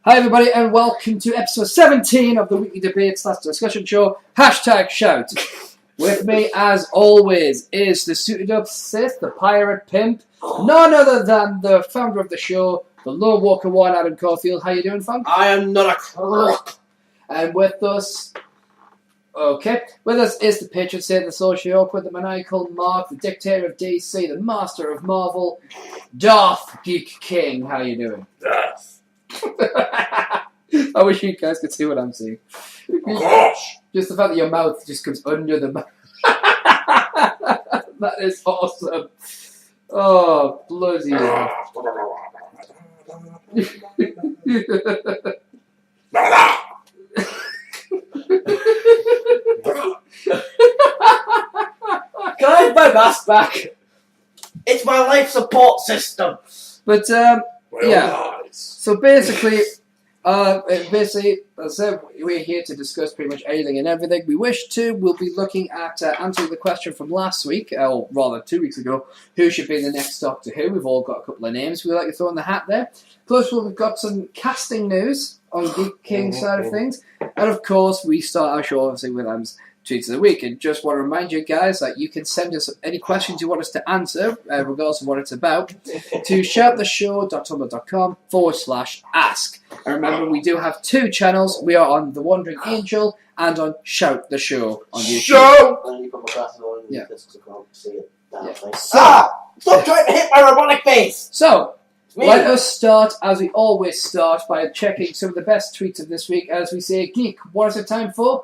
Hi everybody and welcome to episode 17 of the weekly debate / discussion show, #shout. With me as always is the suited up Sith, the pirate pimp, none other than the founder of the show, the Lone Walker one, Adam Caulfield. How you doing, fam? I am not a crook. And with us is the patron saint, the social awkward, the maniacal Mark, the dictator of DC, the master of Marvel, Darth Geek King. How you doing? Yes. I wish you guys could see what I'm seeing. Gosh. Just the fact that your mouth just comes under the mouth. That is awesome. Oh, bloody hell. Can I have my mask back? It's my life support system. But, yeah. So basically, as I said, we're here to discuss pretty much anything and everything we wish to. We'll be looking at answering the question from last week, or rather 2 weeks ago, who should be the next Doctor Who. We've all got a couple of names we'd like to throw in the hat there. Plus, we've got some casting news on Geek King side of things. And of course, we start our show obviously with Tweets of the Week. And just want to remind you guys that you can send us any questions you want us to answer, regardless of what it's about, to shouttheshow.tumblr.com/ask. And remember, we do have 2 channels. We are on The Wandering Angel and on Shout the Show on YouTube. Show! I need to put my glasses on Yeah. because I can't see it. Stop trying to hit my robotic face! So, let us start, as we always start, by checking some of the best tweets of this week. As we say, Geek, what is it time for?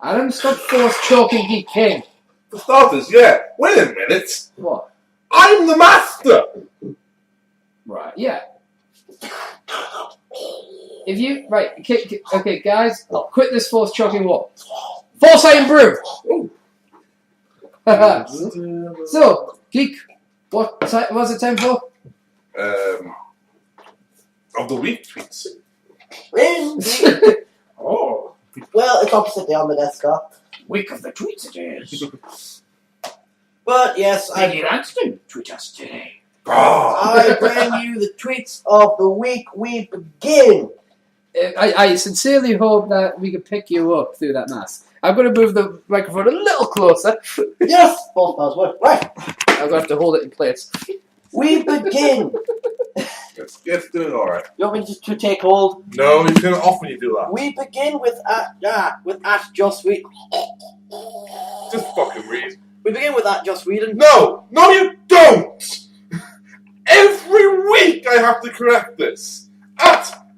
Adam, stop force choking Geek King. For starters, yeah. Wait a minute. What? I'm the master! Right, yeah. If you... Right, okay, guys, quit this force choking war. Foresight improved! So, Geek, what's it time for? Of the week tweets. Oh. Well, it's opposite the on the desk car. Week of the tweets it is. But yes, Langston tweet us today. I bring you the tweets of the week. We begin. I sincerely hope that we can pick you up through that mask. I'm going to move the microphone a little closer. Yes, both those work. Right. I'm going to have to hold it in place. We begin. Yes, doing alright. You want me just to take hold? No, you turn it off when you do that. We begin with Joss Whedon. Just fucking read. We begin with Joss Whedon. No, you don't! Every week I have to correct this.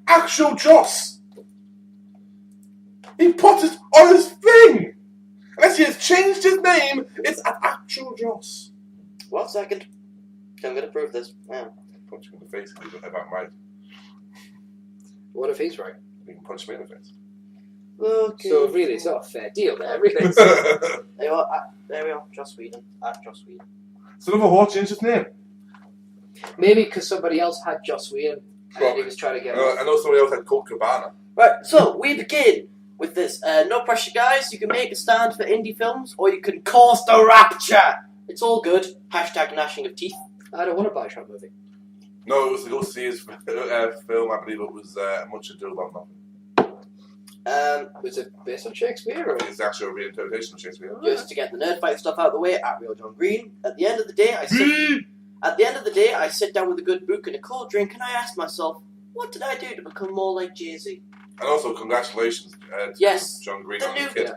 Actual Joss. He put it on his thing. Unless he has changed his name, it's Actual Joss. 1 second. I'm going to prove this. Yeah. Punch him in the face if I'm right. What if he's right? You can punch me in the face. Okay. So really, it's not a fair deal there, really. There we are. Joss Whedon. Joss Whedon. Son of a whore changed his name. Maybe because somebody else had Joss Whedon and he was trying to get I know somebody else had Colt Cabana. Right, so we begin with this. No pressure, guys. You can make a stand for indie films, or you can cause the rapture. It's all good. #gnashing of teeth. I don't want to buy a Trump movie. No, it was to go see his film. I believe it was Much Ado About Nothing. Was it based on Shakespeare? Or? It's actually a reinterpretation of Shakespeare. Just to get the nerd fight stuff out of the way, at Real John Green. At the end of the day, I sit down with a good book and a cold drink, and I ask myself, what did I do to become more like Jay-Z? And also, congratulations to John Green on the kid.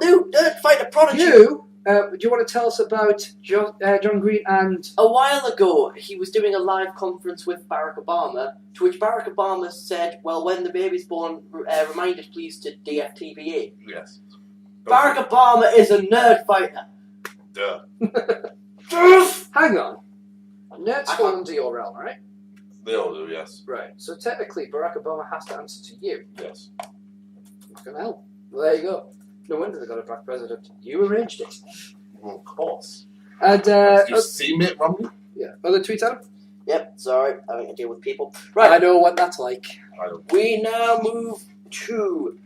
New nerd fighter prodigy. Do you want to tell us about John Green and... A while ago, he was doing a live conference with Barack Obama, to which Barack Obama said, well, when the baby's born, remind us please to DFTBA. Yes. Barack Obama is a nerd fighter. Duh. Hang on. Nerds fall under your realm, right? They all do, yes. Right. So technically, Barack Obama has to answer to you. Yes. Fucking hell. Well, there you go. No wonder they got a black president. You arranged it. Well, of course. And, you see Mitt Romney? Yeah. Other tweets, Adam? Yep, sorry. Having to deal with people. Right. I know what that's like. I don't. We now move to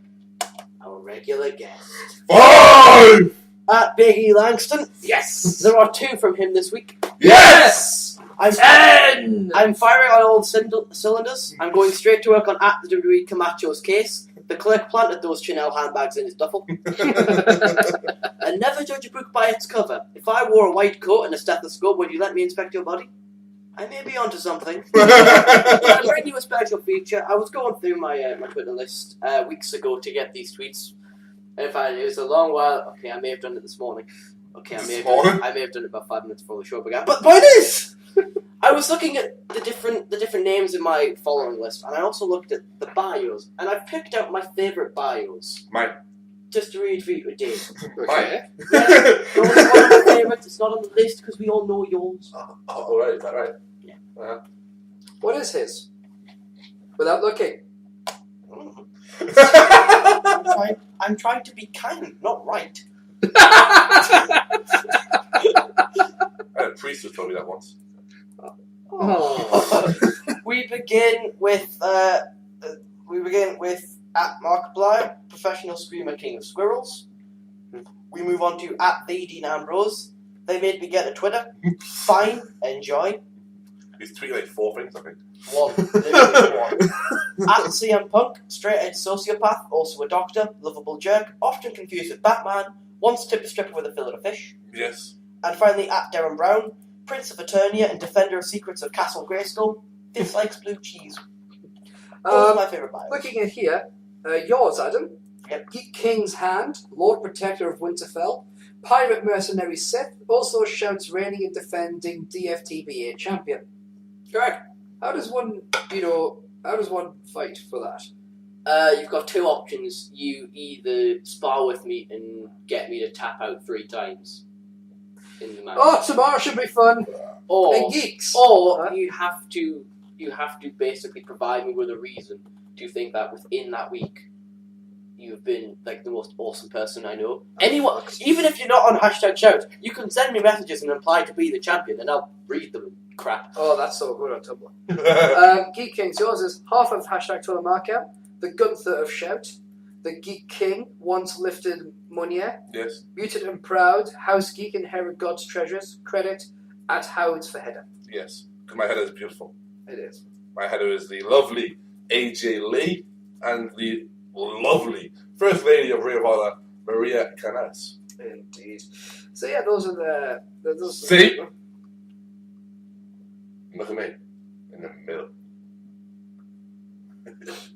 our regular guest. 5! At Big E Langston. Yes! There are 2 from him this week. Yes! I'm 10! I'm firing on all cylinders. I'm going straight to work on at the WWE Camacho's case. The clerk planted those Chanel handbags in his duffel. And never judge a book by its cover. If I wore a white coat and a stethoscope, would you let me inspect your body? I may be onto something. But I bring you a special feature. I was going through my my Twitter list weeks ago to get these tweets. And in fact, it was a long while. Okay, I may have done it this morning. Okay, I may have done it about 5 minutes before the show began. But the point is, I was looking at the different names in my following list, and I also looked at the bios, and I've picked out my favourite bios. Mine. Just to read for you today. Okay. Yeah, it's one of my favourites. It's not on the list because we all know yours. Oh, right, is that right? Yeah. What is his? Without looking. I'm trying to be kind, not right. Priest has told me that once. Oh. We begin with at Markiplier, professional screamer king of squirrels. We move on to at the Dean Ambrose. They made me get a Twitter. Fine, enjoy. He's tweeted like 4 things, I think. One. At CM Punk, straight edge sociopath, also a doctor, lovable jerk, often confused with Batman, once tipped a stripper with a fillet of fish. Yes. And finally, at Darren Brown, Prince of Eternia and Defender of Secrets of Castle Grayskull, dislikes blue cheese. Those are my favourite bios. Looking at here, yours, Adam. Yep. Geek King's Hand, Lord Protector of Winterfell, Pirate Mercenary Sith, also shouts reigning and defending DFTBA champion. Correct. How does one fight for that? You've got 2 options. You either spar with me and get me to tap out 3 times in the match. Oh, tomorrow should be fun. Or And geeks. Or you have to basically provide me with a reason to think that within that week you've been like the most awesome person I know. Anyone, even if you're not on #shout, you can send me messages and imply to be the champion, and I'll read them. Crap. Oh, that's so good on Tumblr. Geek King's yours is half of #Tulamarka, the Gunther of Shout, the Geek King, once lifted Munier, Yes. Muted and Proud, House Geek inherit God's treasures, credit at Howard's for header. Yes. Because my header is beautiful. It is. My header is the lovely AJ Lee and the lovely First Lady of Ring of Honor, Maria Canales. Indeed. So yeah, those are those. See? Look at me. In the middle.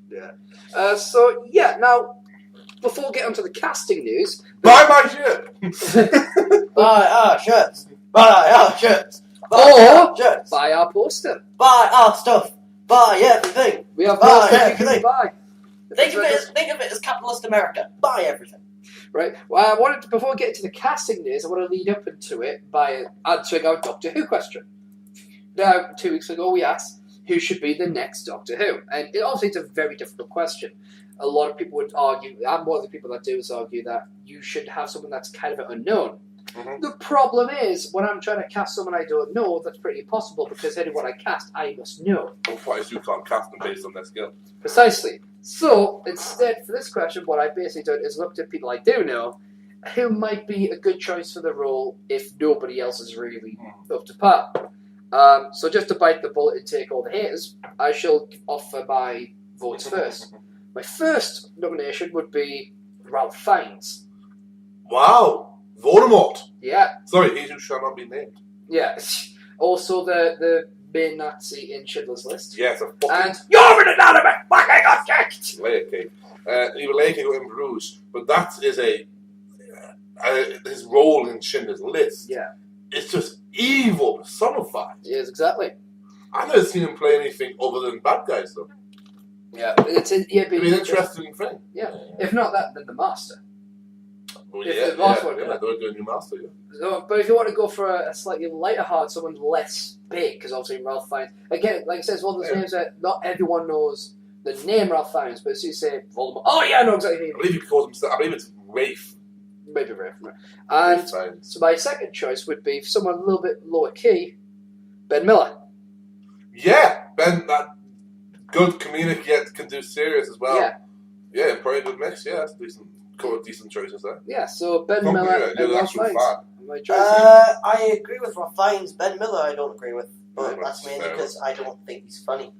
Yeah. So yeah, now before we get onto the casting news, Buy my shit! Buy our shirts. Buy our shirts. Buy Or our shirts. buy our poster. Buy our stuff. Buy everything. We have Buy more stuff you everything. can buy. Think of it as capitalist America. Buy everything. Right. Well, I wanted to, before we get to the casting news, I want to lead up into it by answering our Doctor Who question. Now, 2 weeks ago, we asked who should be the next Doctor Who, and obviously it's a very difficult question. A lot of people would argue, I'm one of the people that do is argue that you should have someone that's kind of an unknown. Mm-hmm. The problem is, when I'm trying to cast someone I don't know, that's pretty impossible, because anyone I cast, I must know. Otherwise, you can't cast them based on their skill. Precisely. So, instead, for this question, what I basically done is looked at people I do know, who might be a good choice for the role if nobody else is really up to par. So just to bite the bullet and take all the haters, I shall offer my votes first. My first nomination would be Ralph Fiennes. Wow! Voldemort! Yeah, Sorry, he who shall not be named. yeah. Also the main Nazi in Schindler's List. Yes, a fucking And you're an inanimate fucking object! layer cake. He was layer cake in Bruges, but that is his role in Schindler's List. Yeah. It's just evil personified. Yes, exactly. I've never seen him play anything other than bad guys, though. Yeah, it's an interesting thing. Yeah. If not that, then the Master. Well, If the last one, they're doing a new master, yeah. So, but if you want to go for a slightly lighter heart, someone less big, because obviously Ralph Fiennes, again, like I said, it's one of those names that not everyone knows the name Ralph Fiennes, but as you say Voldemort, oh yeah, I know exactly I what believe he calls himself. I believe it's Rafe. maybe Rafe. And so my second choice would be someone a little bit lower key, Ben Miller. Yeah, Ben, that good comedic yet can do serious as well. Yeah, probably a good mix. Yeah, that's decent. Couple of decent choices there. Yeah, so Ben Miller and Ralph Fiennes. My choice. I agree with Ralph Fiennes. Ben Miller, I don't agree with. But that's mainly because I don't think he's funny.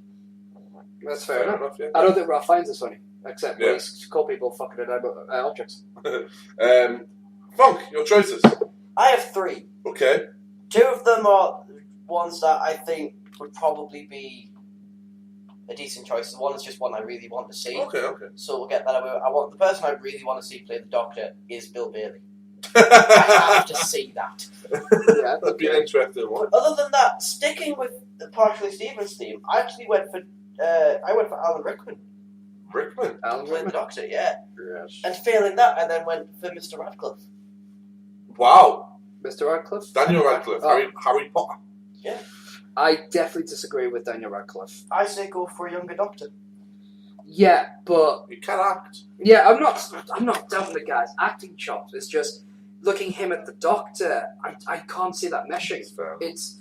That's fair enough. Yeah. I don't think Ralph Fiennes is funny, except when he's called people fucking objects. Funk, your choices. I have 3. Okay. 2 of them are ones that I think would probably be a decent choice. One is just one I really want to see. Okay. So we'll get that away. The person I really want to see play the Doctor is Bill Bailey. I have to see that. Yeah, that'd be an interesting one. But other than that, sticking with the Partially Stevens theme, I actually went for Alan Rickman. Alan Playing the Doctor, yeah. Yes. And failing that, I then went for Mr. Radcliffe. Wow. Mr. Radcliffe? Daniel Radcliffe. Oh. Harry Potter. Yeah. I definitely disagree with Daniel Radcliffe. I say go for a younger Doctor. Yeah, but He can act. yeah, I'm not doubting the guy's acting chops. It's just looking him at the Doctor. I can't see that meshing. It's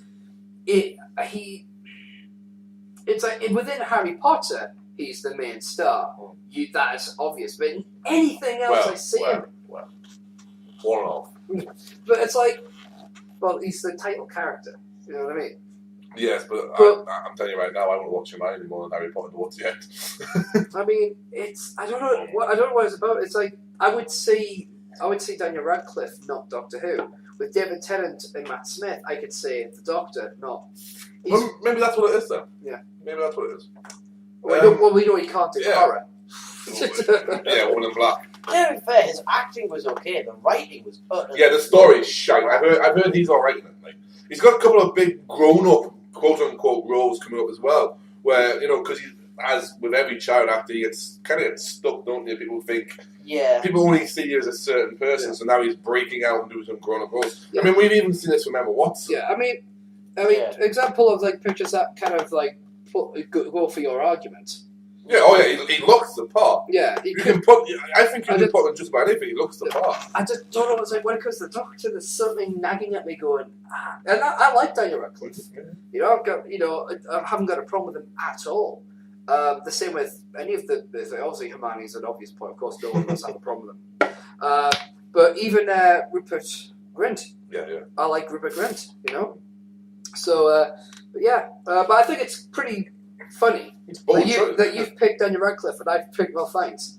like within Harry Potter, he's the main star. That is obvious. But in anything else I see him. Well, one off. But it's like, well, he's the title character. You know what I mean? Yes, but I'm telling you right now, I won't watch him any more than Harry Potter towards the end. I mean, I don't know what it's about. It's like I would see Daniel Radcliffe, not Doctor Who. With David Tennant and Matt Smith, I could say the Doctor, not. Well, maybe that's what it is then. Yeah. Maybe that's what it is. We know he can't do horror. Yeah, Woman in Black. To be fair, his acting was okay. The writing was utterly... Yeah, the story's shite. I've heard he's alright in it. Like, he's got a couple of big grown-up, quote-unquote, roles coming up as well, where, because as with every child actor, he gets stuck, don't you? People think... Yeah. People only see you as a certain person, so now he's breaking out and doing some grown-up roles. Yeah. I mean, we've even seen this with Emma Watson. Yeah, I mean, example of, like, pictures that kind of, like, go for your argument. Yeah, he looks the part. Yeah. I think you can put on just about anything, he looks the part. I just don't know, it's like, when it comes to the Doctor, there's something nagging at me going, and I like Daniel Radcliffe. I haven't got a problem with him at all. The same with any of obviously Hermione's an obvious point, of course, no one must have a problem with them. But even Rupert Grint. Yeah. I like Rupert Grint, So, but I think it's pretty funny that you've picked Daniel Radcliffe and I've picked Ralph Fiennes.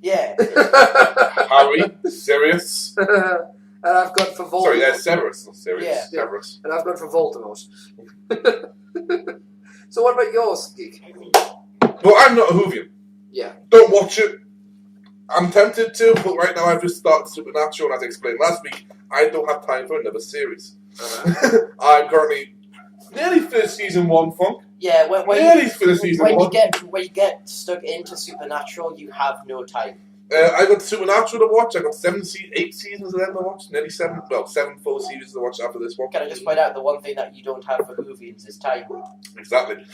Yeah. Harry, Sirius. And I've gone for Voldemort. Sorry, there's Severus, not Sirius. Yeah. Severus. And I've gone for Voldemort. So what about yours, Geek? Well, I'm not a Whovian. Yeah. Don't watch it. I'm tempted to, but right now I've just started Supernatural, and as I explained last week, I don't have time for another series. I'm currently nearly finished season 1, Funk. Yeah, when you get stuck into Supernatural, you have no time. I got Supernatural to watch. I got 8 seasons of them to watch. Nearly 7 full series to watch after this one. Can I just point out the one thing that you don't have for Whovians is time? Exactly.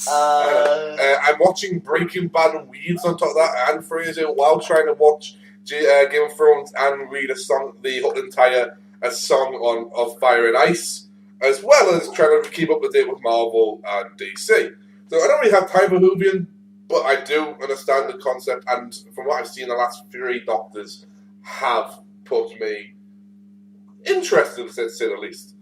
I'm watching Breaking Bad and Weeds on top of that, and Fraser, while trying to watch Game of Thrones and read the entire song of Fire and Ice, as well as trying to keep up to date with Marvel and DC. So I don't really have time for Whovian, but I do understand the concept, and from what I've seen, the last 3 Doctors have put me interested, to say the least.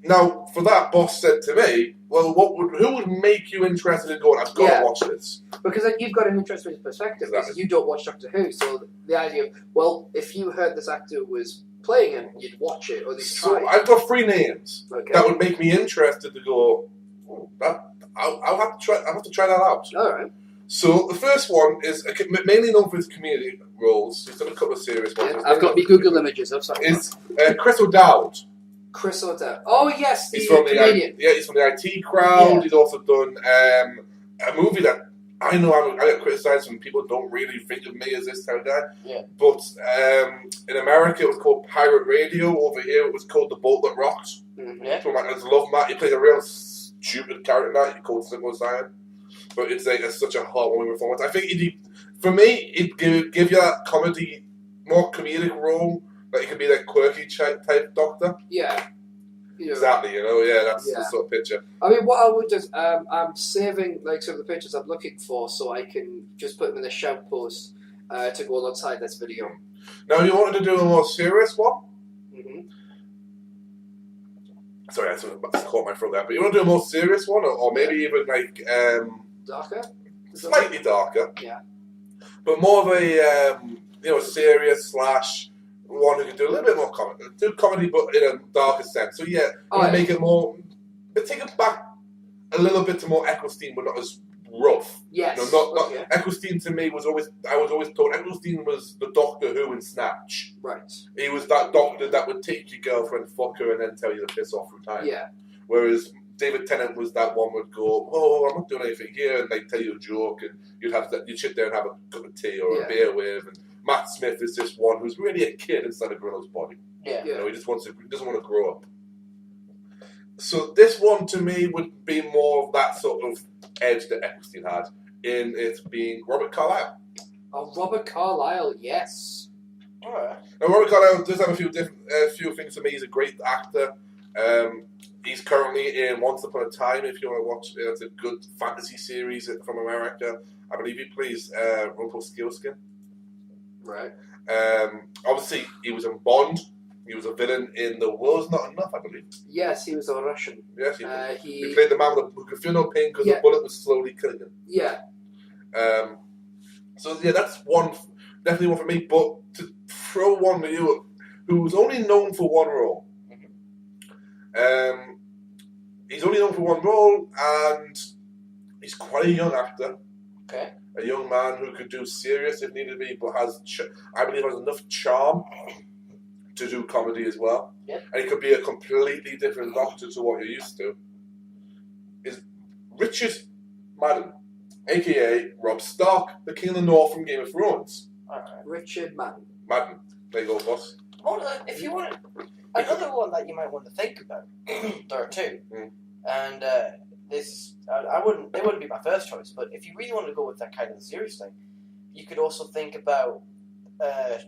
Now, for that, Boss said to me, well, who would make you interested in going, I've got to watch this? Because you've got an interesting perspective, because you don't watch Doctor Who, so the idea of, well, if you heard this actor was playing him, you'd watch it, or at least try. So I've got 3 names that would make me interested to go, I'll have to try that out. All right. So the first one is mainly known for his community roles. He's done a couple of serious ones. Yeah, I've got me Google images. I'm sorry. Is Chris O'Dowd. Chris O'Dowd. Oh yes, he's from Canadian. He's from the IT crowd. Yeah. He's also done a movie that I know I get criticised when people don't really think of me as this type of guy. Yeah. But in America it was called Pirate Radio. Over here it was called The Boat That Rocked. Mm-hmm. Yeah. So I just love Matt. He plays a real stupid character now. He called Simple Simon. But it's such a heartwarming performance. I think for me, it'd give you that more comedic role. Like it could be that quirky type Doctor. Yeah. Exactly. That's the sort of picture. I mean, what I would do is, I'm saving some of the pictures I'm looking for, so I can just put them in the shout post to go alongside this video. Now, if you wanted to do a more serious one, Sorry, I caught my throat there. But you want to do a more serious one, or maybe even like darker, slightly darker. Yeah. But more of a serious / one who can do a little bit more comedy. Do comedy, but in a darker sense. So yeah, make it more. But take it back a little bit to more Eccleston, but not as rough. Yes. Not Eccleston to me was always. I was always told Eccleston was the Doctor Who in Snatch. Right. He was that doctor that would take your girlfriend, fuck her, and then tell you to piss off through time. Yeah. Whereas David Tennant was that one would go, whoa, I'm not doing anything here, and they'd tell you a joke, and you'd sit there and have a cup of tea or a beer with. And Matt Smith is this one who's really a kid inside a grown-up's body. Yeah. He doesn't want to grow up. So this one to me would be more of that sort of edge that Eccleston had in it being Robert Carlyle. Oh, Robert Carlyle, yes. Alright. Now Robert Carlyle does have a few things for me. He's a great actor. He's currently in Once Upon a Time. If you want to watch, it's a good fantasy series from America. I believe he plays Rumpelstiltskin. Right. Obviously, he was in Bond. He was a villain in The World's Not Enough, I believe. Yes, he was a Russian. Yes, he played the man who could feel no pain because the bullet was slowly killing him. Yeah. So yeah, that's definitely one for me. But to throw one to you, who was only known for one role. He's only known for one role, and he's quite a young actor. Okay. A young man who could do serious if needed be, but I believe has enough charm to do comedy as well. Yep. And he could be a completely different Doctor to what you're used to. Is Richard Madden, a.k.a. Robb Stark, the King of the North from Game of Thrones. Richard Madden. Madden. There you go, boss. If you want another one that you might want to think about, there are two. And it wouldn't be my first choice, but if you really want to go with that kind of serious thing, you could also think about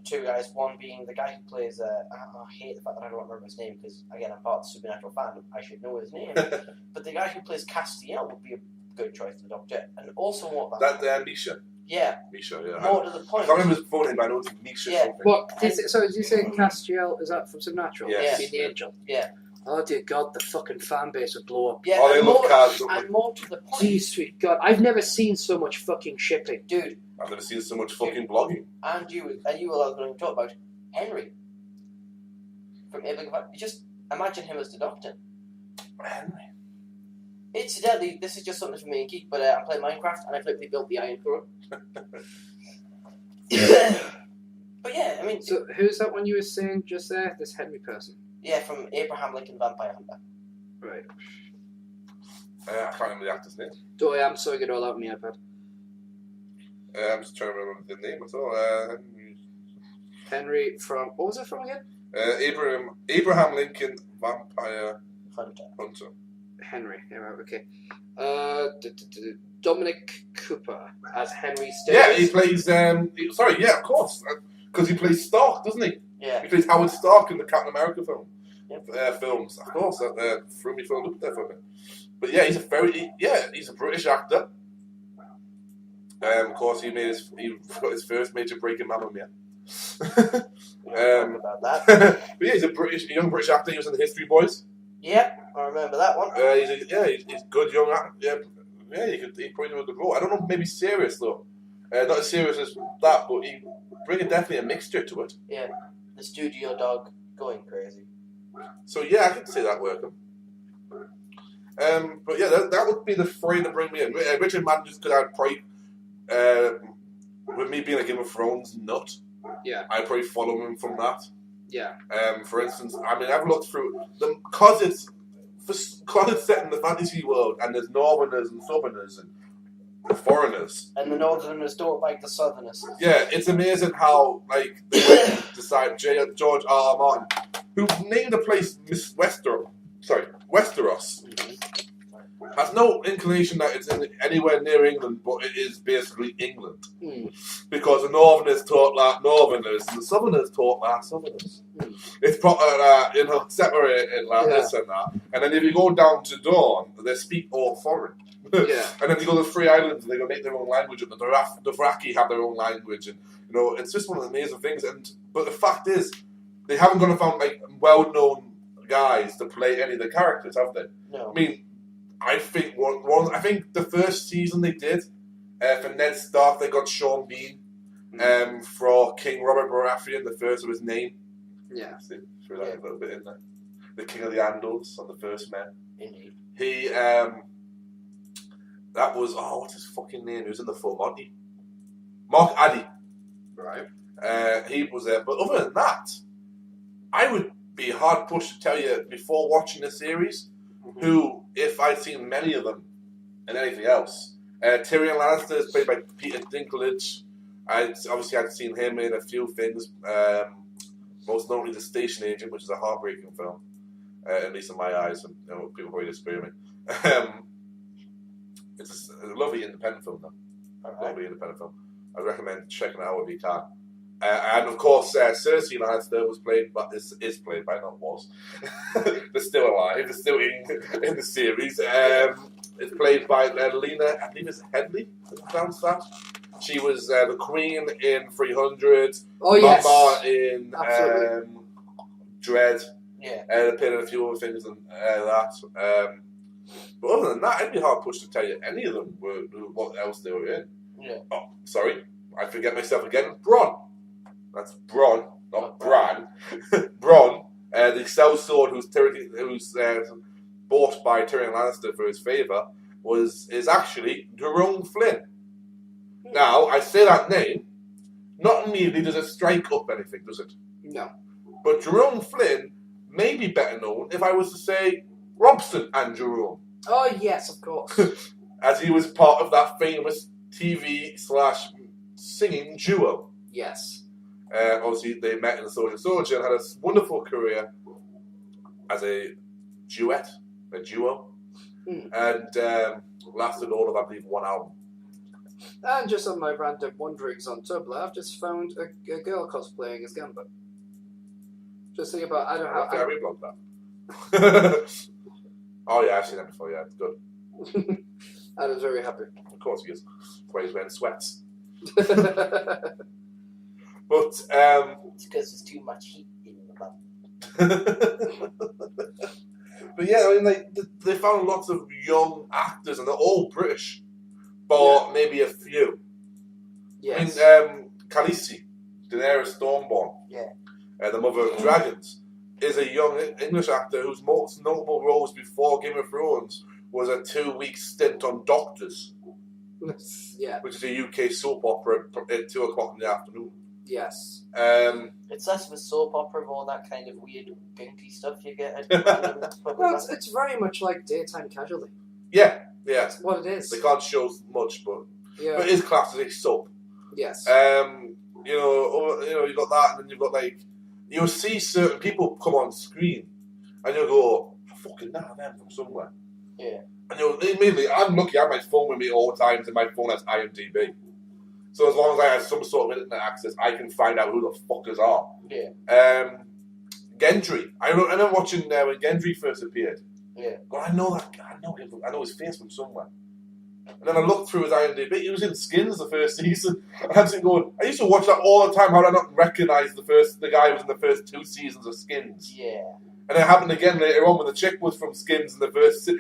two guys. One being the guy who plays. I hate the fact that I don't remember his name because again I'm part of the Supernatural fan. I should know his name. But the guy who plays Castiel would be a good choice for the Doctor, and also more about Misha. Yeah. Misha. Yeah. More to the point. I can't remember his full name, but I know it's Misha. Yeah. Something. What? So did you say Castiel? Is that from Supernatural? Yes. Being the angel. Yeah. Oh dear God, the fucking fan base would blow up. Yeah. They love cars, don't they? And more to the point. Geez, sweet God, I've never seen so much fucking shipping, dude. I've never seen so much fucking blogging. And you will going to talk about Henry from Able. Just imagine him as the Doctor. Henry. Incidentally, this is just something for me and Geek, but I'm playing Minecraft and I've literally built the Iron Throne. But yeah, I mean. So who's that one you were saying just there? This Henry person. Yeah, from Abraham Lincoln Vampire Hunter. Right. I can't remember the actor's name. I'm sorting it all out on my iPad. I'm just trying to remember the name. That's all. Henry from... What was it from again? Abraham Lincoln Vampire Hunter. Henry. Yeah, right, okay. Dominic Cooper as Henry Stays. Yeah, he plays... of course. Because he plays Stark, doesn't he? Yeah. He plays Howard Stark in the Captain America Yep. films. Of course, that threw me for a loop there for a minute. But yeah, he's a British actor. Of course, he got his first major break in Mamma Mia. About that. But yeah, he's a young British actor. He was in the History Boys. Yep, I remember that one. He's good young actor. Yeah, he probably do a good role. I don't know, maybe serious though. Not as serious as that, but he bringing definitely a mixture to it. Yeah, the studio dog going crazy. So yeah, I can see that working. But yeah, that would be the three that bring me in. Richard Madden just could have probably, with me being a Game of Thrones nut, yeah, I'd probably follow him from that. Yeah. For instance, I mean, I've looked through them because it's set in the fantasy world, and there's Northerners and Southerners and foreigners. And the Northerners don't like the Southerners. Yeah, it's amazing how they decide George R. R. Martin, who named the place Westeros, has no inclination that it's anywhere near England, but it is basically England. Because the Northerners talk like Northerners, and the Southerners talk like Southerners. It's proper, separated like this and that. And then if you go down to Dawn, they speak all foreign. Yeah. And then you go to the Three Islands, and they're going to make their own language, and the Dothraki have their own language, and it's just one of the amazing things. But the fact is, they haven't gone and found like well-known guys to play any of the characters, have they? No. I mean, I think I think the first season they did for Ned Stark, they got Sean Bean. For King Robert Baratheon, the first of his name. Yeah. See, threw that a little bit in there. The King of the Andals on the first men. Indeed. He, that was, what's his fucking name? He was in the full Monty. Mark Addy. Right. He was there. But other than that, I would be hard pushed to tell you before watching the series who, if I'd seen many of them and anything else. Tyrion Lannister is played by Peter Dinklage. I'd seen him in a few things, most notably The Station Agent, which is a heartbreaking film, at least in my eyes, and people probably disagree with me. It's a lovely independent film, though. Lovely independent film. I'd recommend checking it out if you can. And of course, Cersei Lannister is played by, not was. They're still alive. They're still in the series. It's played by Lena, I think it's Headley. Sounds that. She was the Queen in 300. Oh, yes. Mama in Dread. Yeah. Appeared in a few other things and that. But other than that, I'd be hard pushed to tell you any of them what else they were in. Yeah. Oh, sorry. I forget myself again. Bronn. That's Bronn, not Bran. Bronn, the sellsword who's bought by Tyrion Lannister for his favour, is actually Jerome Flynn. Now, I say that name, not immediately does it strike up anything, does it? No. But Jerome Flynn may be better known if I was to say Robson and Jerome. Oh, yes, of course. As he was part of that famous TV/singing duo. Yes. Obviously, they met in The Soldier and had a wonderful career as a duo, and lasted all of, I believe, one album. And just on my random wanderings on Tumblr, I've just found a girl cosplaying as Gambit. Just think about, I don't know how... I reblogged that. Oh yeah, I've seen that before, yeah, it's good. I was very happy. Of course he is. That's why he's wearing sweats. But it's because there's too much heat in the bum. But yeah, I mean, they found lots of young actors, and they're all British, but maybe a few. Yes. I mean, Khaleesi, Daenerys Stormborn, the Mother of Dragons, is a young English actor whose most notable roles before Game of Thrones was a 2-week stint on Doctors, which is a UK soap opera at 2 o'clock in the afternoon. Yes. It's less of a soap opera of all that kind of weird, gunky stuff you get. Well, it's very much like Daytime Casualty. Yeah. That's what it is. They can't show much, but it is classed as a soap. Yes. You've got that, and then you've got you'll see certain people come on screen, and you'll go, I fucking know them from somewhere. Yeah. And immediately, I'm lucky. I have my phone with me all the times, and my phone has IMDb. So as long as I have some sort of internet access, I can find out who the fuckers are. Yeah. Gendry. I remember watching when Gendry first appeared. Yeah. But I know that guy. I know his face from somewhere. And then I looked through his IMDb. He was in Skins the first season. And I'm sitting going, I used to watch that all the time. How did I not recognise the guy who was in the first 2 seasons of Skins? Yeah. And it happened again later on when the chick was from Skins in the first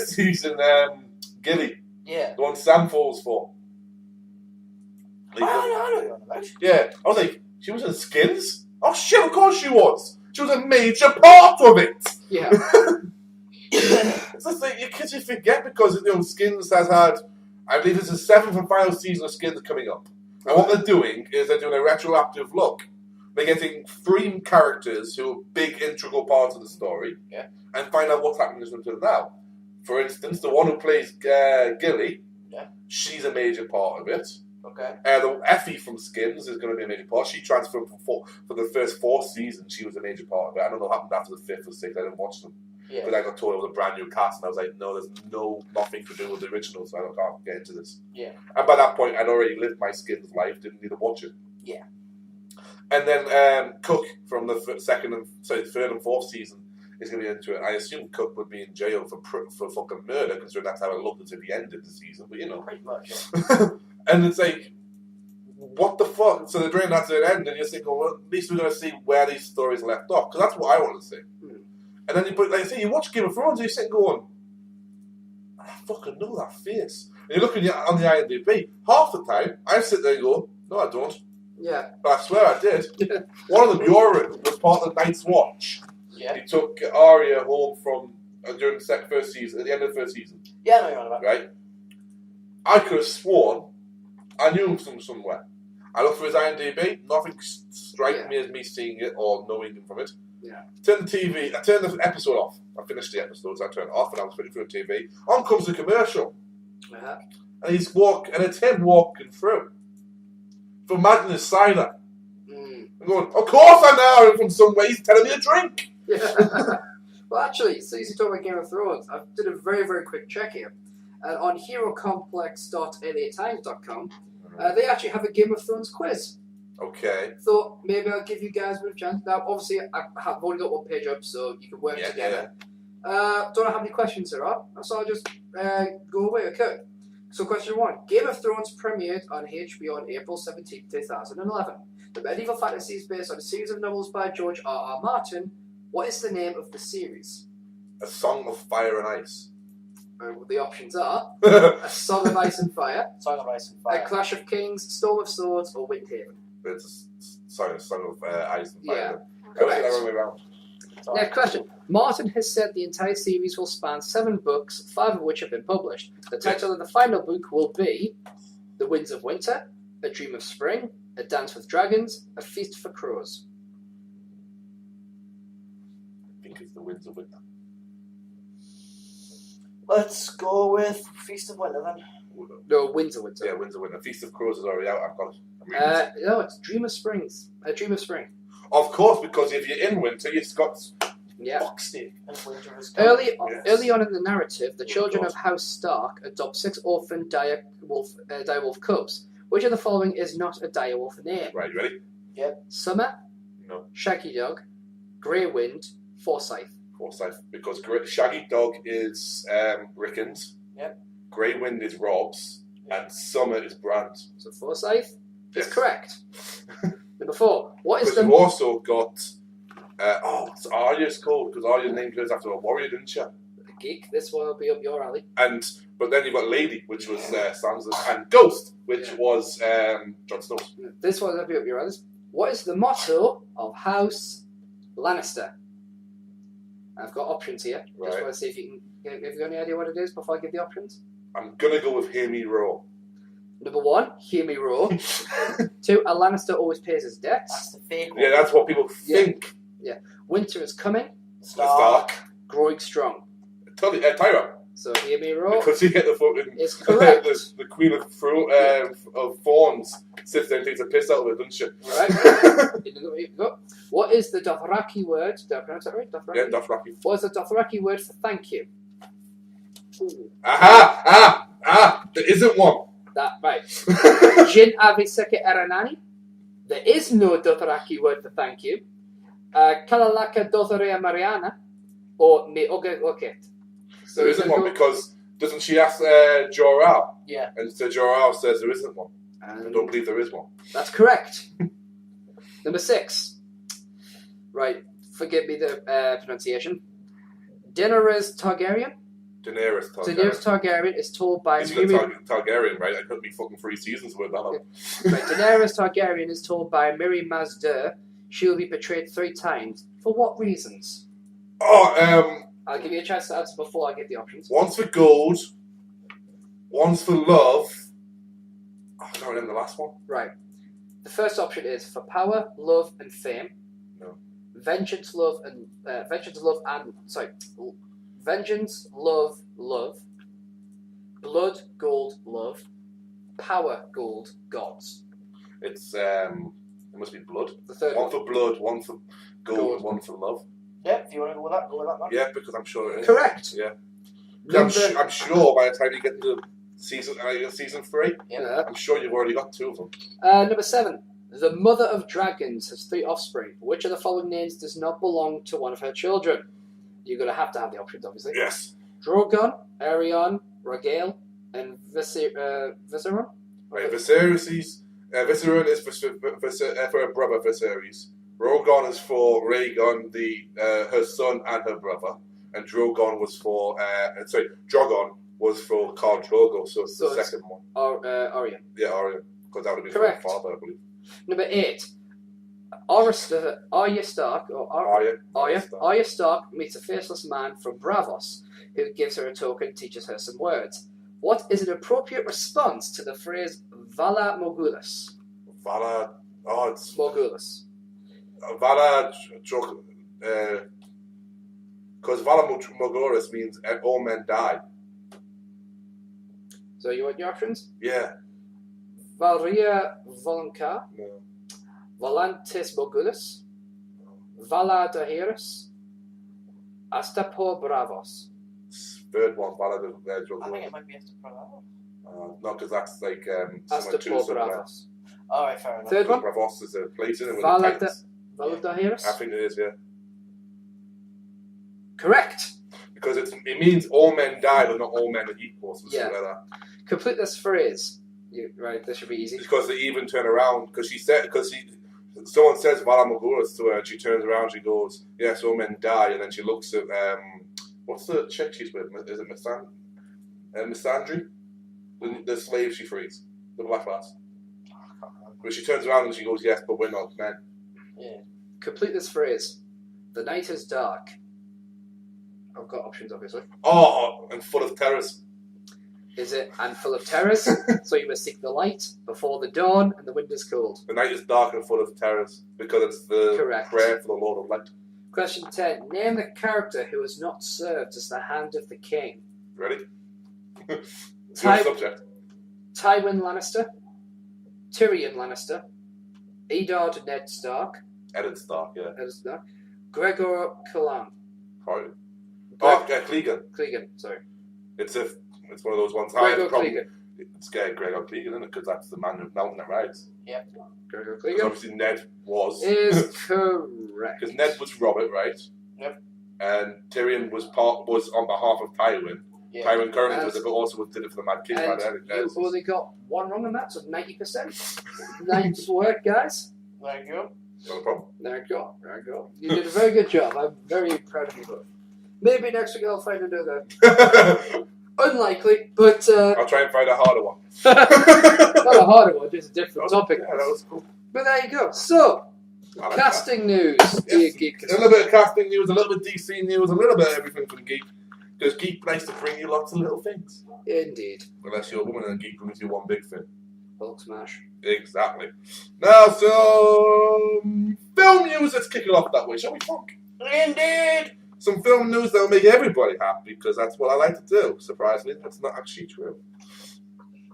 season. Gilly. Yeah. The one Sam falls for. I know you're on about. Yeah, I was like, she was in Skins? Oh shit, of course she was. She was a major part of it. Yeah. It's just like, you forget because Skins has had, I believe it's the 7th and final season of Skins coming up. And what they're doing is they're doing a retroactive look. They're getting 3 characters who are big, integral parts of the story, and find out what's happening to them now. For instance, the one who plays Gilly, she's a major part of it. Okay. The Effie from Skins is going to be a major part. She transferred for the first 4 seasons. She was a major part of it. I don't know what happened after the 5th or 6th. I didn't watch them. Yeah. But I got told it was a brand new cast, and I was like, no, there's nothing to do with the original, so I can't get into this. Yeah. And by that point, I'd already lived my Skins life, didn't need to watch it. Yeah. And then Cook from the 3rd and 4th season is going to be into it. I assume Cook would be in jail for fucking murder, considering that's how it looked until the end of the season. But pretty much. And it's like, what the fuck? So they're bringing that to an end, and you're thinking, well, at least we're going to see where these stories left off, because that's what I want to see. And then you watch Game of Thrones, and you sit going, I fucking know that face. And you're looking on the IMDb. Half the time, I sit there and go, no, I don't. Yeah. But I swear I did. One of them, Yoren, was part of the Night's Watch. Yeah. He took Arya home from during the first season, at the end of the first season. Yeah, I know you're on about. Right? I could have sworn I knew him from somewhere. I looked for his IMDb, nothing strikes me as me seeing it or knowing him from it. Yeah. Turn the TV, I turned the episode off. I finished the episodes, I turned it off and I was flicking through the TV. On comes the commercial. Uh-huh. And it's him walking through. For Madness Cider. I'm going, of course I know him from somewhere, he's telling me to drink. Yeah. Well, actually, since you talk about Game of Thrones, I did a very, very quick check here. On herocomplex.latimes.com, they actually have a Game of Thrones quiz. Okay. Thought maybe I'll give you guys a bit of a chance. Now, obviously, I've only got one page up, so you can work together. Don't know how many questions there are, so I'll just go away, okay? So question 1. Game of Thrones premiered on HBO on April 17, 2011. The medieval fantasy is based on a series of novels by George R.R. Martin. What is the name of the series? A Song of Fire and Ice. The options are A Song of Ice and Fire, Song of Ice and Fire, A Clash of Kings, Storm of Swords, or Windhaven. It's a Song of Ice and Fire. Yeah. Correct. That wrong way around. Next question. Martin has said the entire series will span 7 books, 5 of which have been published. The title of the final book will be The Winds of Winter, A Dream of Spring, A Dance with Dragons, A Feast for Crows. I think it's The Winds of Winter. Let's go with Feast of Winter then. No, Winds of Winter. Yeah, Winds of Winter. Feast of Crows is already out. I've got it. No, it's Dream of Springs. A Dream of Spring. Of course, because if you're in winter, you've got Foxy. And winter is Early Yes. on in the narrative, the children of House Stark adopt 6 orphan direwolf cubs. Which of the following is not a direwolf name? Right, you ready? Summer, No. Shaggy Dog, Grey Wind, Forsyth. Forsyth. Because Shaggy Dog is Rickon's. Yep. Grey Wind is Rob's. And Summer is Brand's. So Forsyth is Yes. correct. Number 4. What is Because the... you've also got... what's Arya's called? Because Arya named hers after a warrior, didn't she? Geek, this one will be up your alley. But then you've got Lady, which was Sansa, and Ghost, which was Jon Snow's. This one will be up your alley. What is the motto of House Lannister? I've got options here. Right. Just want to see if you can... Have you got any idea what it is before I give the options? I'm going to go with Hear Me Roar. Number 1, hear me roar. 2, a Lannister always pays his That's debts. the fake one. Yeah, that's what people think. Winter is coming. Stark. Growing strong. Tyra. So hear me roar Because you get the fucking... is correct. the Queen of Thorns sits there and takes a piss out of it, doesn't she? Right. Here we go. What is the Dothraki word? Did I pronounce that right? Dothraki? Yeah, Dothraki. What is the Dothraki word for thank you? Aha! There isn't one. That, right. Jin aviseke eranani. There is no Dothraki word for thank you. Kalalaka Dotharea Mariana. Or me oge oket. So There isn't one because doesn't she ask Jor-El? Yeah. And so Jor-El says there isn't one. I And don't believe there is one. that's correct. Number 6. Right. Forgive me the pronunciation. Daenerys Targaryen. Daenerys Targaryen. Daenerys Targaryen is told by He's got Miri... Targaryen, right? I could be fucking 3 seasons with that. Right, Daenerys Targaryen is told by Miri Mazdur she will be betrayed 3 times. For what reasons? I'll give you a chance to answer before I give the options. One's for gold, one's for love. I can't remember the last one. Right. The first option is for power, love, and fame. No. Vengeance, love, love. Blood, gold, love. Power, gold, gods. It's it must be blood. The third One one. for blood, one for gold, Gold. one for love. Yeah, if you want to go with that, man. Yeah, because I'm sure it is. Correct. Yeah. Number, I'm sure by the time you get to season 3, Yeah. I'm sure you've already got 2 of them. Number 7. The mother of dragons has 3 offspring. Which of the following names does not belong to one of her children? You're going to have the options, obviously. Yes. Drogon, Aerion, Rhaegal, and Viseron. Right, Viserys is for her brother Viserys. Rogon is for Rhaegon, her son and her brother, and Drogon was for Drogon was for Khal Drogo, so it's the second one. Arya. Yeah, Arya, because that would be Correct. for her father, I believe. Number 8. Arya Stark meets a faceless man from Bravos who gives her a token and teaches her some words. What is an appropriate response to the phrase Vala Morgulis? Morgulis. Because Vala Morgulis means all men die. So you want your options? Yeah. Valria Volonka, No. Volantis Morgulis, Vala Daheris, Astapor Bravos. Third one, Vala I think it might be Astapor. no, because that's like Astapor Bravos. Alright, fair enough. Third one? Bravos is a place in it with Vala the Titans. Daheris? I think it is, yeah. Correct. Because it means all men die, but not all men are equal. So Yeah. like that. Complete this phrase. Right, this should be easy. Because they even turn around. Someone says Vala Morgulis to her, and she turns around. She goes, "Yes, all men die." And then she looks at what's the chick she's with? Is it Missandei? The slave she frees, the black lass. But she turns around and she goes, "Yes, but we're not men." Yeah. Complete this phrase. The night is dark. I've got options, obviously. Oh, and full of terrors. Is it and full of terrors? So you must seek the light before the dawn and the wind is cold. The night is dark and full of terrors because it's the Correct. prayer for the Lord of Light. Question 10. Name the character who has not served as the hand of the king. Ready? It's your subject. Tywin Lannister, Tyrion Lannister, Eddard Ned Stark, Eddard Stark, yeah. Eddard Stark, Gregor Clegane. Right. Oh, Clegane, sorry. It's one of those ones. Gregor Clegane. It's Gregor Clegane, isn't it? Because that's the man of mountain that rides. Yep. Gregor Because Clegane obviously Ned was. is correct. Because Ned was Robert, right? Yep. And Tyrion was on behalf of Tywin. Yeah. Tywin currently was it, but also did it for the Mad King. And you only got one wrong on that, so 90%. Nice work, guys. There you go. No problem. There you go. You did a very good job. I'm very proud of you both. Maybe next week I'll find another. Unlikely, but I'll try and find a harder one. not a harder one, just a different topic. Yeah, that was cool. But there you go. So, casting news, dear geek. A little bit of casting news, a little bit of DC news, a little bit of everything from Geek. Because Geek likes to bring you lots of little things. Indeed. Unless you're a woman and Geek brings you one big thing. Hulk smash. Exactly. Now, so film news. Let's kick it off that way, shall we, Funk? Indeed. Some film news that will make everybody happy, because that's what I like to do. Surprisingly, that's not actually true.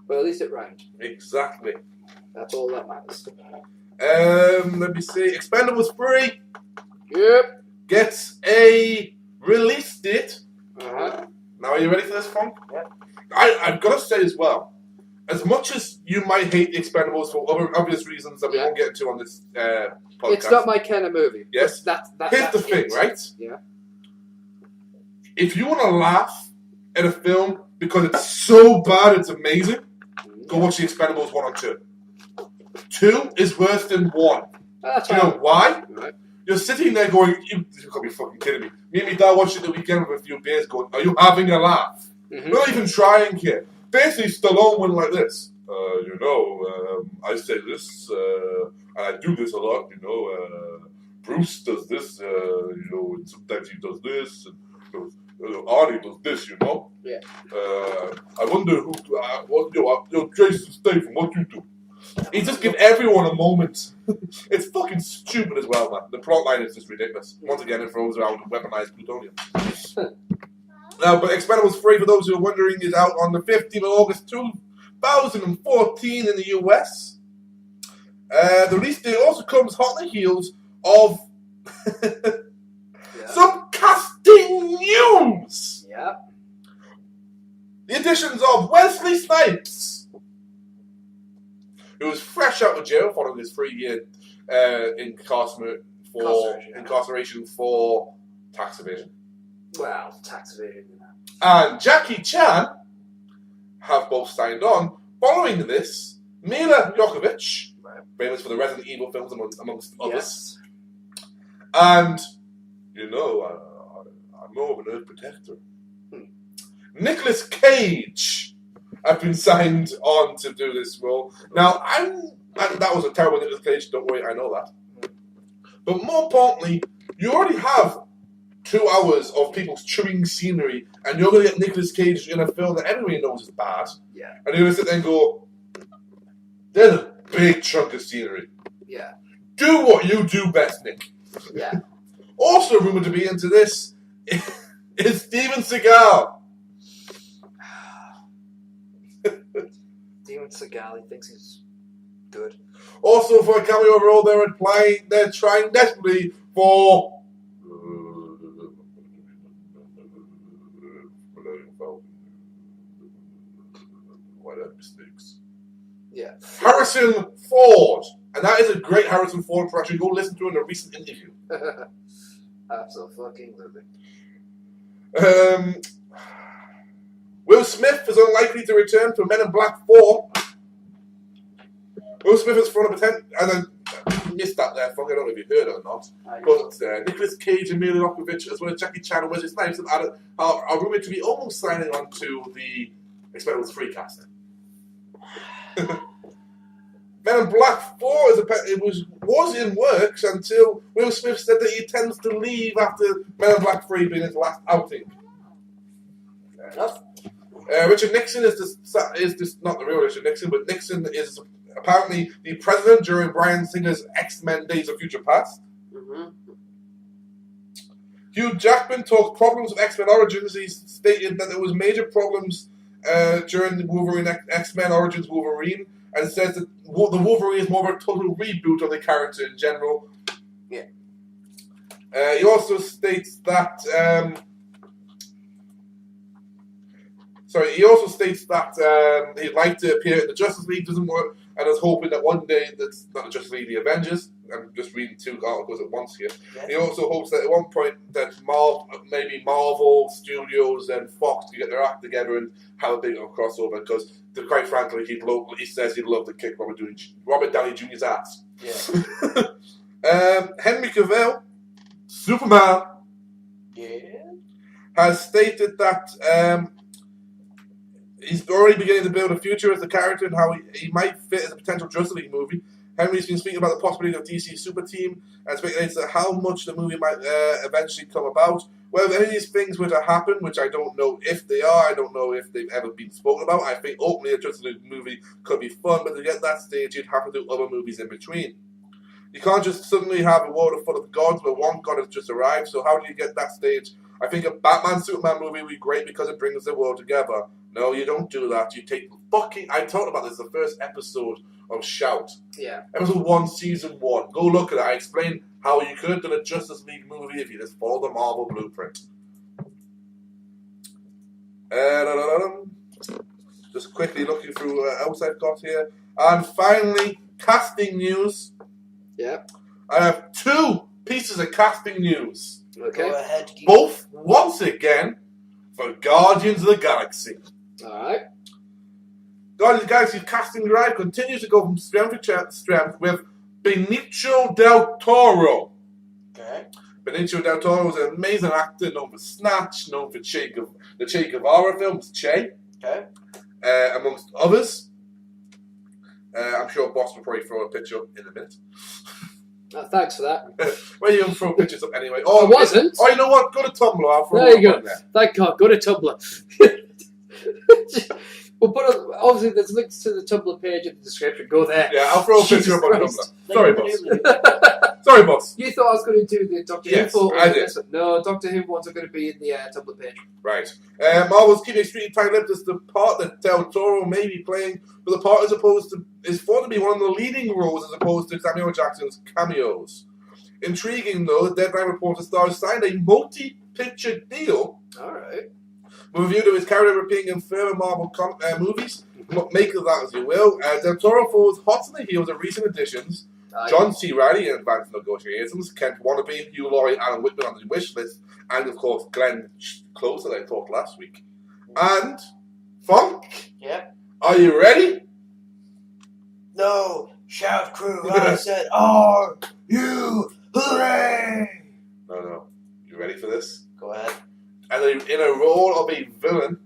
Well, at least it rhymed. Exactly. That's all that matters. Let me see. Expendables 3 Yep. gets a release date. Uh-huh. Now, are you ready for this, Funk? Yeah. I've got to say as well, as much as you might hate the Expendables for other obvious reasons that we won't get into on this podcast. It's not my kind of movie. Yes. Here's the thing, right? Yeah. If you want to laugh at a film because it's so bad it's amazing, go watch the Expendables 1 or 2. 2 is worse than 1. Do you know why? Right. You're sitting there going, you've got to be fucking kidding me. Me and my dad watched it the weekend with a few beers going, are you having a laugh? Mm-hmm. We're not even trying here. Basically, Stallone went like this. I say this, and I do this a lot, Bruce does this, and sometimes he does this, and Arnie does this, Yeah. I wonder Jason Statham, what you do? He just give everyone a moment. It's fucking stupid as well, man. The plot line is just ridiculous. Once again, it throws around weaponized plutonium. But Expendables 3, for those who are wondering, is out on the 15th of August 2014 in the US. The release date also comes hot on the heels of some casting news. Yeah. The additions of Wesley Snipes, who was fresh out of jail following his 3-year incarceration for tax evasion. Well, tax evasion. And Jackie Chan have both signed on. Following this, Mila Jovovich, famous for the Resident Evil films amongst others, And, I'm more of an Earth protector. Nicolas Cage has been signed on to do this role. Now, and that was a terrible Nicolas Cage, don't worry, I know that. But more importantly, you already have 2 hours of people chewing scenery, and you're going to get Nicolas Cage in a film that everybody knows is bad. Yeah. And you're going to sit there and go, there's a big chunk of scenery. Yeah. Do what you do best, Nick. Yeah. Also rumoured to be into this is Steven Seagal. Steven Seagal, he thinks he's good. Also, for a cameo role, they're trying desperately for mistakes. Yeah. Harrison Ford, and that is a great Harrison Ford impression. Go listen to in a recent interview. Absolutely. Will Smith is unlikely to return for Men in Black 4. Will Smith is for a potential, and then missed that there, fuck. I don't know if you heard it or not. But Nicolas Cage and Mila Jovovich, as well as Jackie Chan and Wesley Snipes, are rumored to be almost signing on to the Expendables 3 cast. Men in Black 4 was in works until Will Smith said that he intends to leave after Men in Black 3 being his last outing. Fair enough. Richard Nixon is just not the real Richard Nixon, but Nixon is apparently the president during Bryan Singer's X-Men Days of Future Past. Mm-hmm. Hugh Jackman talked problems with X-Men Origins. He stated that there was major problems during the Wolverine X-Men Origins Wolverine, and says that the Wolverine is more of a total reboot of the character in general. Yeah. He also states that. He'd like to appear in the Justice League, doesn't work, and is hoping that one day that's not the Justice League, the Avengers. I'm just reading 2 articles at once here. Yes. He also hopes that at one point that maybe Marvel Studios and Fox can get their act together and have a big crossover, because quite frankly, he says he'd love to kick Robert Downey Jr.'s ass. Yeah. Henry Cavill, Superman, has stated that he's already beginning to build a future as the character and how he might fit as a potential Justice League movie. Henry's been speaking about the possibility of DC Super Team and speculates how much the movie might eventually come about. Well, if any of these things were to happen, which I don't know if they are, I don't know if they've ever been spoken about, I think openly a Justice League movie could be fun, but to get that stage, you'd have to do other movies in between. You can't just suddenly have a world full of gods where one god has just arrived, so how do you get that stage? I think a Batman-Superman movie would be great because it brings the world together. No, you don't do that. You take I talked about this in the first episode of Shout. Yeah. Episode 1, Season 1. Go look at it. I explained how you could have done a Justice League movie if you just follow the Marvel blueprint. Just quickly looking through what else I've got here. And finally, casting news. Yeah. I have 2 pieces of casting news. Okay. Go ahead. Both, once again, for Guardians of the Galaxy. Alright. Guardians of the Galaxy's casting drive continues to go from strength to strength with Benicio del Toro. Okay. Benicio del Toro is an amazing actor, known for Snatch, known for the Che Guevara films, Che. Okay. Amongst others. I'm sure Boss will probably throw a picture up in a minute. Oh, thanks for that. Well, you can throw pictures up anyway. I wasn't. Oh, you know what? Go to Tumblr. I'll throw there you go. There. Thank God. Go to Tumblr. We'll put up, obviously, there's links to the Tumblr page in the description. Go there. Yeah, I'll throw a picture up on Christ. Tumblr. Sorry, boss. Sorry, boss. You thought I was going to do the Doctor Yes, Who? I did. No, Doctor Who ones are going to be in the Tumblr page. Right. Marvel's keeping extremely tight-lipped as the part that Del Toro may be playing, but the part is thought to be one of the leading roles as opposed to Samuel Jackson's cameos. Intriguing, though, the Deadline reporter stars signed a multi-picture deal. All right. With a view to his career appearing in further Marvel movies. Make of that as you will. Del Toro falls hot on the heels of recent additions. John C. Reilly in Advanced Negotiations, Kent Wannabe, Hugh Laurie, Alan Whitman on the wish list, and of course Glenn Close that I talked last week. And Funk? Yep. Are you ready? No, Shout Crew, I said, are you hooray? No. You ready for this? Go ahead. And they're in a role of a villain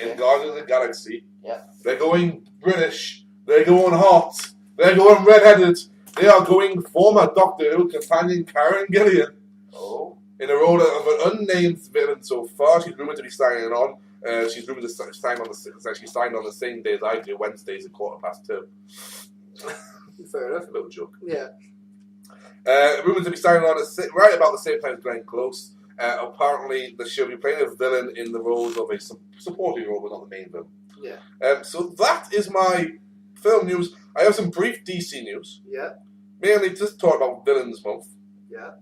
in Guardians of the Galaxy. Yeah. They're going British. They're going hot. They're going red-headed. They are going former Doctor Who companion Karen Gillian. Oh. In a role of an unnamed villain so far. She's rumoured to be signing on. She's rumoured to sign on she signed on the same day as I do, Wednesdays at 2:15. Fair enough. A little joke. Yeah. Rumoured to be signing on right about the same time as Glenn Close. Apparently, she'll be playing a villain in the roles of a supporting role, but not the main villain. Yeah. So that is my film news. I have some brief DC news. Yeah. Mainly just talk about Villains Month. Yeah.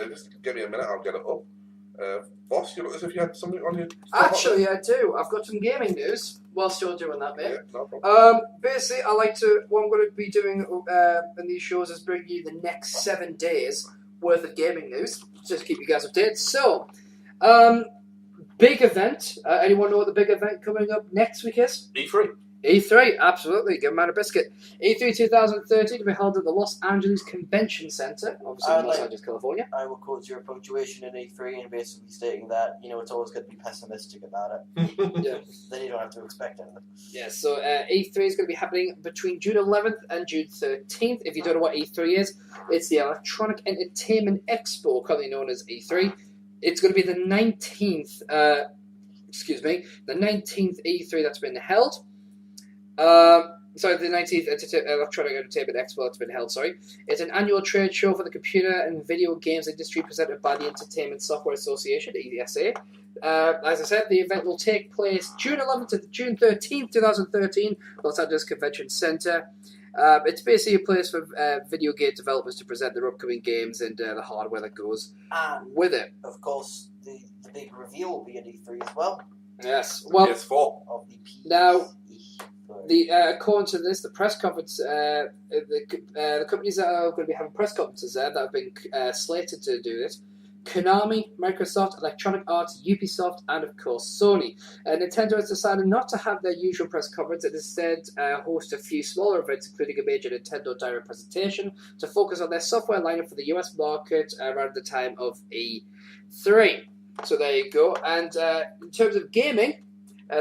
Just give me a minute, I'll get it up. Boss, you look as if you had something on your... Actually, I do. I've got some gaming news whilst you're doing that, mate. Yeah, no problem. Basically, what I'm going to be doing in these shows is bringing you the next 7 days worth of gaming news, just to keep you guys updated. So, big event. Anyone know what the big event coming up next week is? E3. E3, absolutely. Give a man a biscuit. E3 2013 to be held at the Los Angeles Convention Center, obviously in Los Angeles, California. I will quote your punctuation in E3 and basically stating that, it's always good to be pessimistic about it. Yeah. Then you don't have to expect anything. Yeah, so E3 is going to be happening between June 11th and June 13th. If you don't know what E3 is, it's the Electronic Entertainment Expo, commonly known as E3. It's going to be the 19th, the 19th E3 that's been held. The 19th Electronic Entertainment Expo that's been held, It's an annual trade show for the computer and video games industry presented by the Entertainment Software Association, ESA. As I said, the event will take place June 11th to June 13th, 2013, Los Angeles Convention Center. It's basically a place for video game developers to present their upcoming games and the hardware that goes with it. Of course, the big reveal will be at E3 as well. Yes. Well, PS4. Of the PS. Now, according to this, the press conference, the companies that are going to be having press conferences there that have been slated to do this: Konami, Microsoft, Electronic Arts, Ubisoft, and of course Sony. Nintendo has decided not to have their usual press conference and instead host a few smaller events, including a major Nintendo Direct presentation, to focus on their software lineup for the US market around the time of E3. So there you go. And in terms of gaming,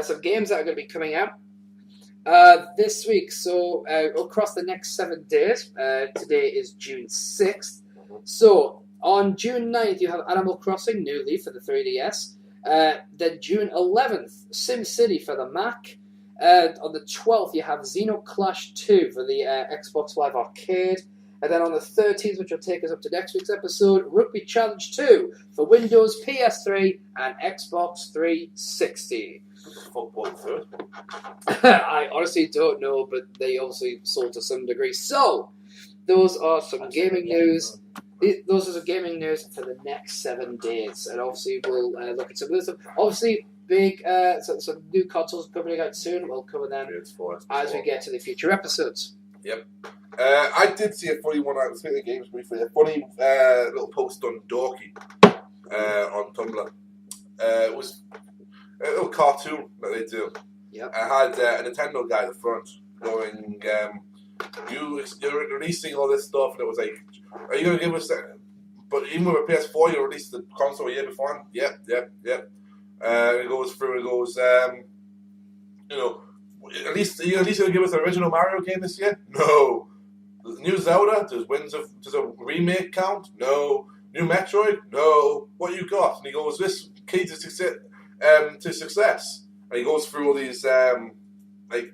some games that are going to be coming out this week. So across the next 7 days, today is June 6th. So on June 9th, you have Animal Crossing New Leaf for the 3DS. Then June 11th, SimCity for the Mac. On the 12th, you have Xenoclash 2 for the Xbox Live Arcade. And then on the 13th, which will take us up to next week's episode, Rugby Challenge 2 for Windows, PS3, and Xbox 360. I honestly don't know, but they obviously sold to some degree. So, those are some gaming news. Those are some gaming news for the next 7 days. And obviously, we'll look at some of this stuff. Obviously, big some new consoles coming out soon. We'll cover them as we get to the future episodes. Yep. I did see a funny one. I was speaking of games briefly. A funny little post on Dorky on Tumblr. It was a little cartoon that they do. Yep. I had a Nintendo guy at the front going, you're releasing all this stuff, and it was like, are you going to give us that? But even with a PS4, you released the console a year before. Yep. It goes through. It goes, at least going to give us an original Mario game this year? No. The new Zelda? Does a remake count? No. New Metroid? No. What you got? And he goes, this key to success. And he goes through all these,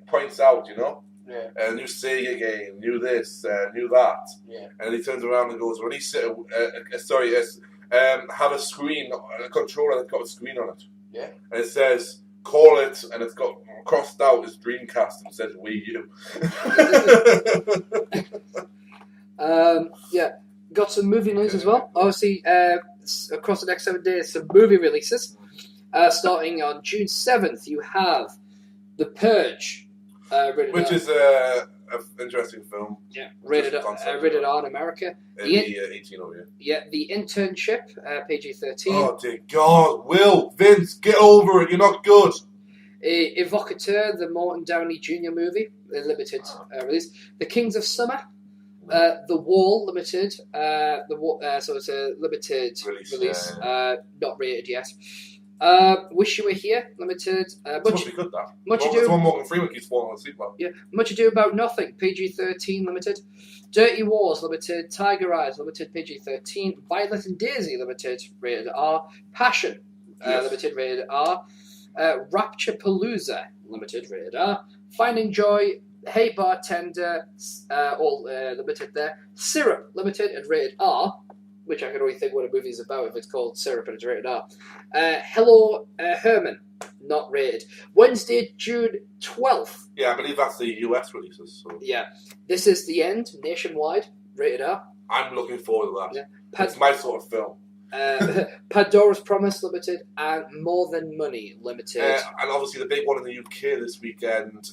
points out, Yeah. New Sega game, new this, new that. Yeah. And he turns around and goes, release it, have a screen, a controller that's got a screen on it. Yeah. And it says, call it, and it's got crossed out as Dreamcast and says Wii U. Got some movie news as well. Obviously, across the next 7 days, some movie releases. Starting on June 7th, you have The Purge. Which is an interesting film. Yeah, rated R in America. The 18 over here. Yeah, The Internship, PG-13. Oh dear God, Will, Vince, get over it, you're not good. Evocateur, the Morton Downey Jr. movie, a limited release. The Kings of Summer, The Wall Limited. So it's a limited release. Not rated yet. Wish You Were Here Limited. Must be good, that. Much Ado. There's one Morgan Freeman keeps falling asleep. Yeah. Much Ado About Nothing. PG-13 Limited. Dirty Wars Limited. Tiger Eyes Limited. PG-13. Violet and Daisy Limited. Rated R. Passion Limited. Rated R. Rapturepalooza Limited. Rated R. Finding Joy. Hey Bartender, all limited there. Syrup Limited and rated R, which I can only think what a movie's about if it's called Syrup and it's rated R. Hello Herman, not rated. Wednesday, June 12th. Yeah, I believe that's the US releases. So. Yeah. This Is the End, nationwide, rated R. I'm looking forward to that. Yeah. It's my sort of film. Pandora's Promise Limited and More Than Money Limited. And obviously the big one in the UK this weekend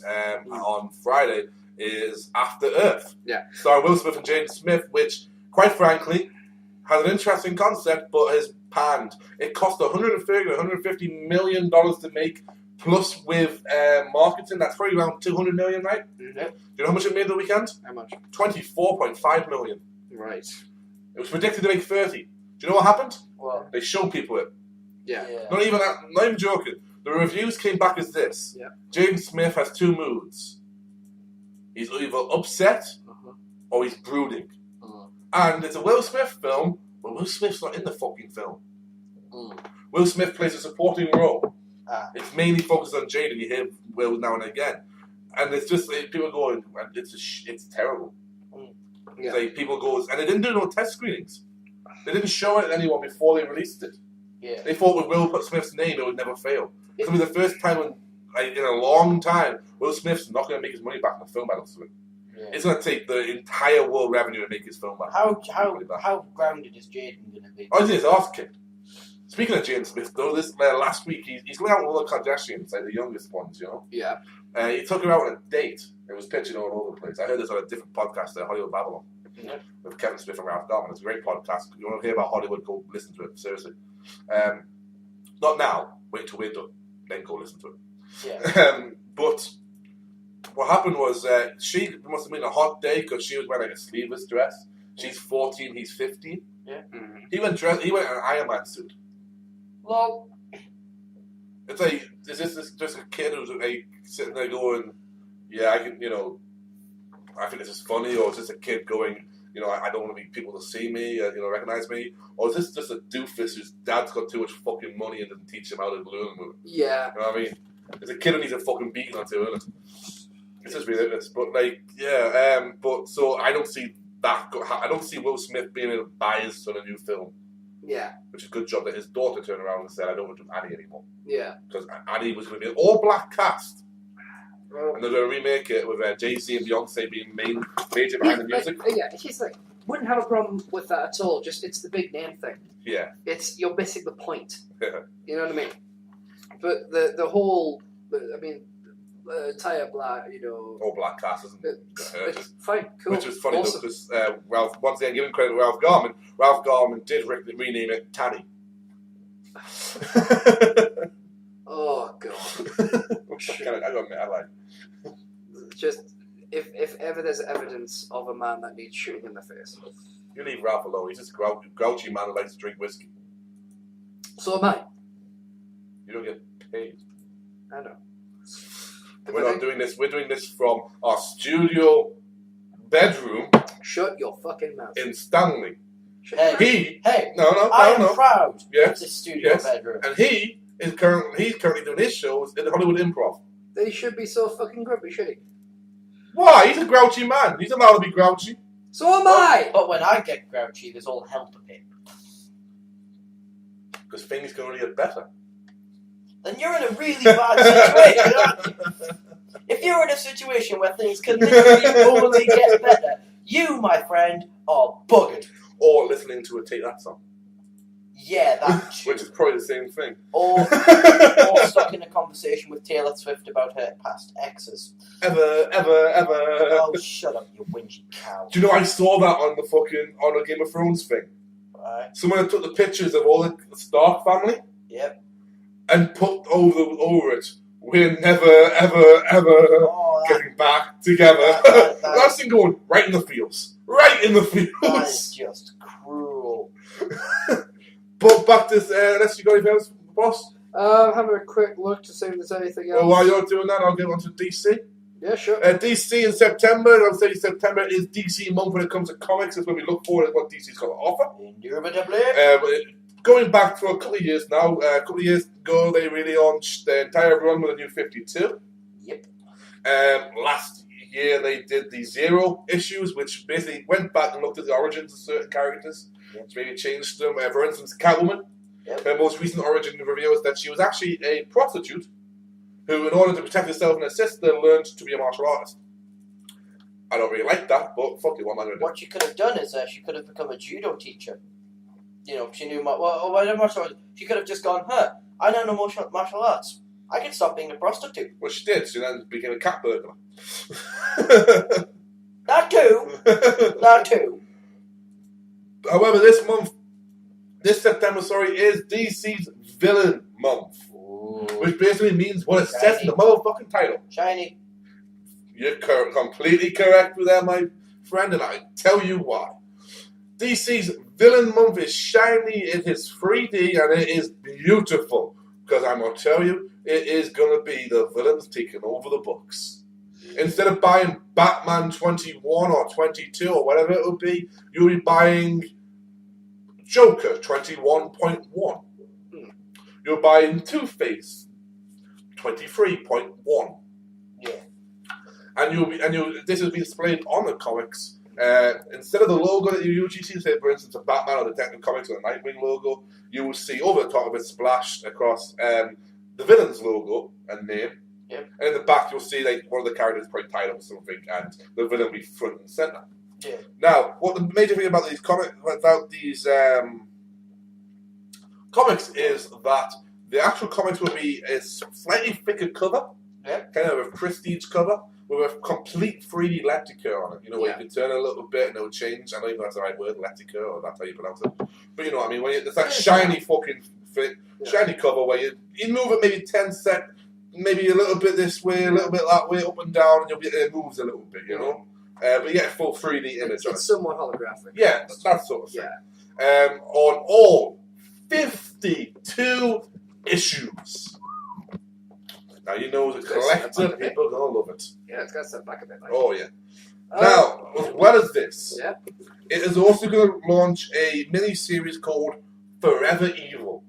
on Friday is After Earth. Yeah. Starring Will Smith and Jaden Smith, which, quite frankly, has an interesting concept but has panned. It cost $130 to $150 million to make, plus with marketing, that's probably around $200 million, right? Mm-hmm. Do you know how much it made the weekend? How much? $24.5 million. Right. It was predicted to make 30. Do you know what happened? Well, they showed people it. Yeah. Not even joking. The reviews came back as this. Yeah. Jaden Smith has two moods. He's either upset or he's brooding. And it's a Will Smith film, but Will Smith's not in the fucking film. Will Smith plays a supporting role. It's mainly focused on Jaden. You hear Will now and again. And it's just like, people going, it's terrible. Yeah. Like, people go, and they didn't do no test screenings. They didn't show it to anyone before they released it. Yeah. They thought with Will Smith's name, it would never fail. It's going to be the first time in a long time, Will Smith's not going to make his money back in the film, I don't think. Yeah. It's going to take the entire world revenue to make his film back. How grounded is Jaden going to be? Oh, he's his arse kicked. Speaking of Jaden Smith, though, this last week, he's going out with all the Kardashians, like the youngest ones, you know? Yeah. He took her out on a date. It was pitching all over the place. I heard this on a different podcast, Hollywood Babylon. Yeah. With Kevin Smith and Ralph Garman. It's a great podcast. If you want to hear about Hollywood, go listen to it. Seriously. Not now. Wait till we're done. Then go listen to it. Yeah. But what happened was she must have been a hot day because she was wearing like a sleeveless dress. She's 14, he's 15. Yeah. Mm-hmm. He went in an Iron Man suit. Well, it's like, is this just a kid who's like sitting there going, yeah, I can, I think this is funny, or is this a kid going, I don't want people to see me, recognize me, or is this just a doofus whose dad's got too much fucking money and doesn't teach him how to learn with it? Yeah. You know what I mean? There's a kid who needs a fucking beating onto, isn't it? It's just ridiculous. But but so I don't see that. I don't see Will Smith being able to buy his son a new film. Yeah. Which is a good job that his daughter turned around and said, I don't want to do Annie anymore. Yeah. Because Annie was going to be an all-black cast. And they're going to remake it with Jay-Z and Beyonce being major behind the music. He's like, wouldn't have a problem with that at all. Just, it's the big name thing. Yeah. You're missing the point. Yeah. You know what I mean? But the whole, the entire black, all black cast, isn't it? It's fine, cool. Which was funny awesome. Though, because Ralph, once again, giving credit to Ralph Garman, Ralph Garman did rename it Tanny. Oh, God. I don't admit, I like. Just, if ever there's evidence of a man that needs shooting in the face. You leave Ralph alone. He's just a grouchy man who likes to drink whiskey. So am I. You don't get paid. I know. We're not doing this. We're doing this from our studio bedroom. Shut your fucking mouth. In Stanley. Hey, I am proud. Yes. It's a studio bedroom. And he's currently doing his shows in the Hollywood Improv. They should be so fucking grumpy, should he? Why? He's a grouchy man. He's allowed to be grouchy. So am I! But when I get grouchy, there's all hell to pay. Because things can only get better. Then you're in a really bad situation. If you're in a situation where things can literally only get better, you, my friend, are buggered. Or listening to a Take That song. Yeah, that Which is probably the same thing. Or stuck in a conversation with Taylor Swift about her past exes. Ever. Oh, shut up, you whingy cow. Do you know I saw that on the Game of Thrones thing? Right. Someone took the pictures of all the Stark family. Yep. And put over it, we're never, ever getting back together. That's thing going right in the feels. right in the That is fuse. just cruel. But back to unless you got anything else, boss. Having a quick look to see if there's anything else. Well, while you're doing that, I'll get on to DC. Yeah, sure. DC in September. I'll say September is DC month when it comes to comics. It's when we look forward at what DC's got to offer. Indubitably. Going back for a couple of years now. A couple of years ago, they really launched their entire run with a new 52. Yep. Last year, they did the Zero issues, which basically went back and looked at the origins of certain characters, which maybe changed them. For instance, Catwoman. Yep. Her most recent origin reveal is that she was actually a prostitute who, in order to protect herself and her sister, learned to be a martial artist. I don't really like that, but fuck it, what am I going to do? What she could have done is she could have become a judo teacher. You know, she knew she could have just gone, I don't know martial arts. I can stop being a prostitute. Well, she did. She then became a cat burglar. That too. However, this September, is DC's Villain Month. Ooh. Which basically means what it says in the motherfucking title. Shiny. You're completely correct with that, my friend, and I tell you why. DC's Villain Month is shiny, it is 3D, and it is beautiful. Because I'm going to tell you, it is going to be the villains taking over the books. Instead of buying Batman 21 or 22 or whatever it will be, you'll be buying Joker 21.1. You're buying Two-Face 23.1. Yeah. And this will be displayed on the comics. Instead of the logo that you usually see, say for instance a Batman or Detective Comics or a Nightwing logo, you will see over the top of it splashed across the villain's logo and name. Yep. And in the back you'll see like one of the characters probably tied up with something, and the villain will be front and center. Yeah. Now, what the major thing about these comics is that the actual comics will be a slightly thicker cover, kind of a prestige cover, with a complete 3D lenticore on it. You know, where you can turn it a little bit and it'll change. I don't even know if that's the right word, lenticore, or that's how you pronounce it. But you know what I mean? When it's that shiny fucking shiny cover where you move it maybe 10 seconds, maybe a little bit this way, a little bit that way, up and down, and it moves a little bit, you know? But you get a full 3D image on it. It's somewhat holographic. Yeah, that sort of thing. Yeah. On all 52 issues. Now, you know, as a collector, people are going to love it. Yeah, it's got to step back a bit. Like. Oh, yeah. Now, as well as this, it is also going to launch a mini-series called Forever Evil.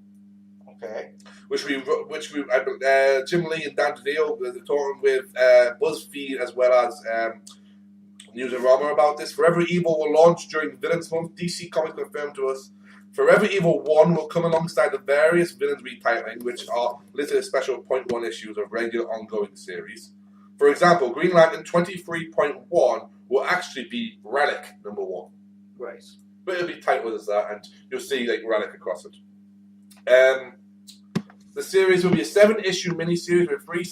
Okay. Which Jim Lee and Dan DiDio are talking with BuzzFeed as well as News and Rama about this. Forever Evil will launch during Villains Month. DC Comics confirmed to us. Forever Evil 1 will come alongside the various villains retitling, which are listed as special .1 issues of regular ongoing series. For example, Green Lantern 23.1 will actually be Relic number 1. Right. But it'll be titled as that, and you'll see like Relic across it. The series will be a 7-issue miniseries with 3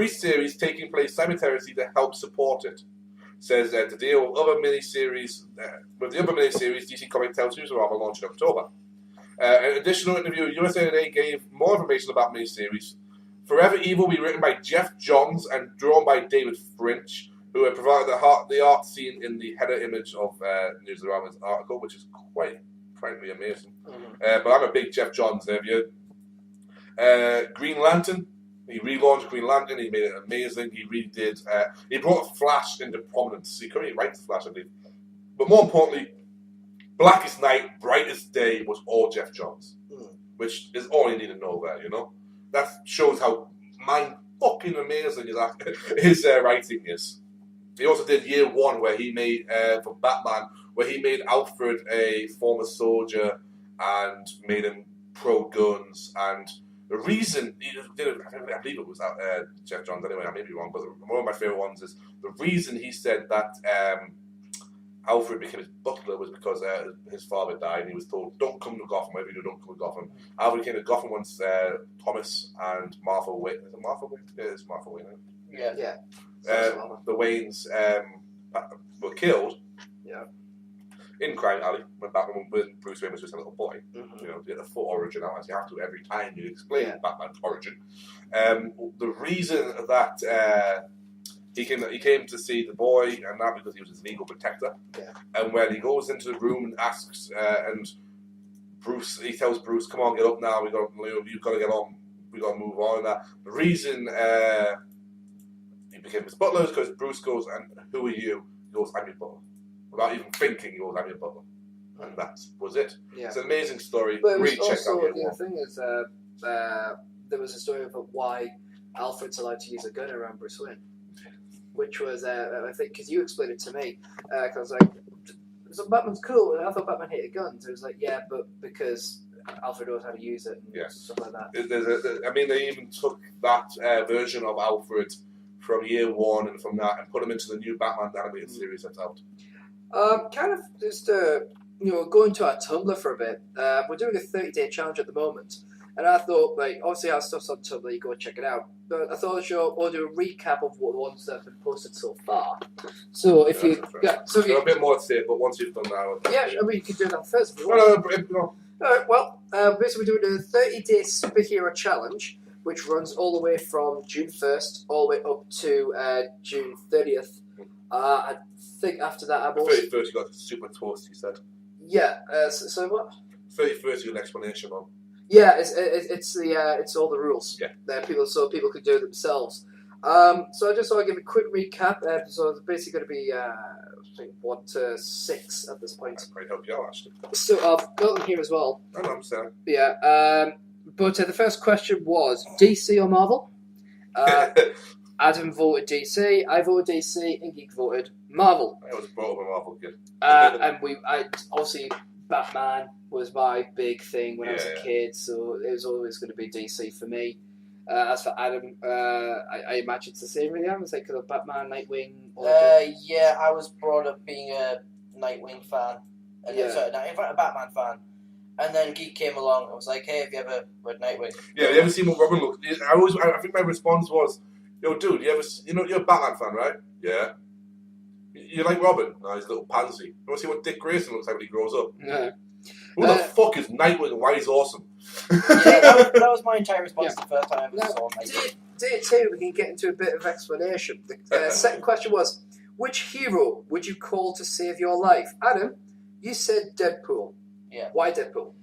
series taking place simultaneously to help support it. Says to deal with other miniseries, DC Comics Telltales will launch in October. An additional interview with USA Today gave more information about miniseries. Forever Evil will be written by Jeff Johns and drawn by David Frinch, who had provided the art scene in the header image of News and Rama's article, which is quite frankly amazing. But I'm a big Jeff Johns reviewer. Green Lantern. He relaunched Green Lantern. He made it amazing. He really did. He brought Flash into prominence. He couldn't even write Flash, I believe. But more importantly, Blackest Night, Brightest Day was all Jeff Johns. Which is all you need to know there, you know? That shows how mind-fucking amazing his writing is. He also did Year One, where he made, for Batman, where he made Alfred a former soldier and made him pro-guns, and the reason he did it, I believe it was Jeff Johns anyway, I may be wrong, but one of my favourite ones is the reason he said that Alfred became his butler was because his father died and he was told, don't come to Gotham, whatever you do, don't come to Gotham. Alfred came to Gotham once Thomas and Martha Wayne, is it Martha Wayne? Yeah, it's Martha Wayne, isn't it? Yeah. The Waynes were killed in Crime Alley when Bruce Wayne was just a little boy. You know, get the full origin out, as you have to every time you explain Batman's origin. The reason that he came to see the boy, and that because he was his legal protector. Yeah. And when he goes into the room and asks, and he tells Bruce, "Come on, get up now. You've got to get on. We got to move on." And that the reason he became his butler is because Bruce goes, "And who are you?" He goes, "I'm your butler." Without even thinking, he goes, "I'm your butler," and that was it. Yeah. It's an amazing story. But really check also, out the other thing is, there was a story about why Alfred's allowed to use a gun around Bruce Wayne, which was, I think, because you explained it to me, because I was like, so Batman's cool, and I thought Batman hated guns. It was like, yeah, but because Alfred knows how to use it and stuff like that. I mean, they even took that version of Alfred from year one and from that and put him into the new Batman animated series that's out. Kind of just, going to our Tumblr for a bit. We're doing a 30-day challenge at the moment. And I thought, obviously our stuff's on Tumblr, you go and check it out. But I thought we'll do a recap of what the ones that have been posted so far. So if a bit more to say, but once you've done that... Yeah, I mean, you can do that first if you want. No. Alright, well, basically we're doing a 30-day superhero challenge, which runs all the way from June 1st, all the way up to June 30th. I think after that I'm also... 31st you got super toast, you said. Yeah, so what? 31st you got an explanation on. Yeah, it's all the rules. Yeah. So people could do it themselves. So I just want to give a quick recap. So it's basically going to be I think 1 to 6 at this point. That might help you out, actually. So I've got them here as well. I know, I'm sorry. Yeah. But the first question was DC or Marvel. Adam voted DC. I voted DC, and Geek voted Marvel. I was brought up a Marvel kid. And I obviously Batman was my big thing when I was a kid, so it was always going to be DC for me. As for Adam, I imagine it's the same really. It's like Batman, Nightwing. Yeah, I was brought up being a Nightwing fan, and in fact a Batman fan. And then Geek came along and was like, "Hey, have you ever read Nightwing?" Yeah, have you ever seen what Robin looks? I think my response was, "Yo, dude, you're a Batman fan, right? Yeah. You like Robin? No, he's a little pansy. You want to see what Dick Grayson looks like when he grows up? Yeah. Who the fuck is Nightwing and why he's awesome?" that was my entire response the first time I ever saw Nightwing. Day 2, we can get into a bit of explanation. The second question was, which hero would you call to save your life? Adam, you said Deadpool. Yeah. Why Deadpool?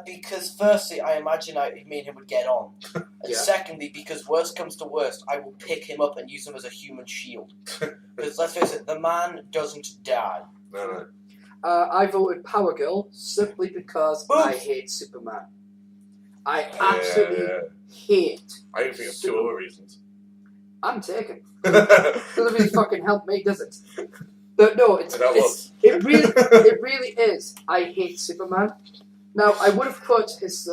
Because firstly, I imagine me and him would get on. And secondly, because worst comes to worst, I will pick him up and use him as a human shield. Because let's face it, the man doesn't die. No. I voted Power Girl simply because I hate Superman. I absolutely hate. I even think of 2 other reasons. I'm taken. Doesn't really fucking help me, does it? But no, it really is. I hate Superman. Now I would have put his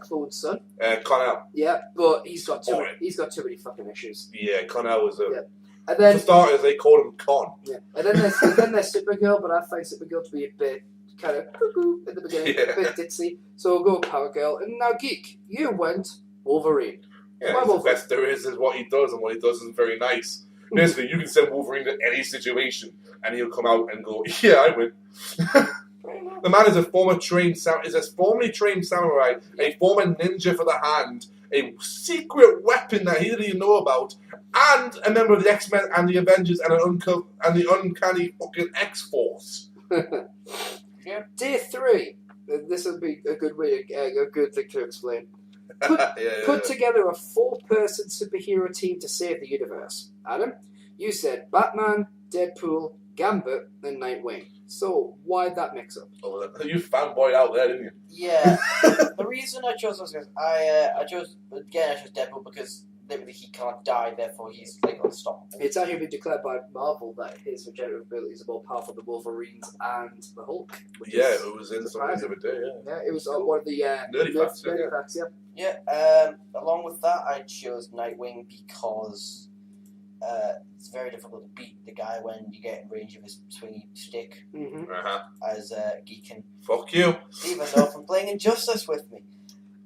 clone son. Connell. Yeah, but he's got too many fucking issues. Yeah, Connell was a. Yeah. And then, for starters, they called him Con. Yeah, and then there's Supergirl, but I find Supergirl to be a bit kind of cuckoo at the beginning, a bit ditzy. So we'll go with Power Girl. And now, Geek, you went Wolverine. Yeah, the best there is what he does, and what he does is very nice. Basically, you can send Wolverine to any situation, and he'll come out and go, "Yeah, I win." The man is a formerly trained samurai, a former ninja for the hand, a secret weapon that he didn't even know about, and a member of the X-Men and the Avengers and the uncanny fucking X-Force. Day 3. This would be a good thing to explain. Put together a 4-person superhero team to save the universe. Adam, you said Batman, Deadpool, Gambit, and Nightwing. So why that mix-up? Oh, you fanboyed out there, didn't you? Yeah. The reason I chose was because I chose Deadpool because literally he can't die, therefore he's unstoppable. It's actually been declared by Marvel that his regenerative abilities are more powerful than Wolverine's and the Hulk. It was in something the other day. Yeah, it was one of the nerdy facts. Yeah. Along with that, I chose Nightwing because it's very difficult to beat the guy when you get in range of his swingy stick. Mm-hmm. As Geek can. Fuck you. Even though from playing Injustice with me.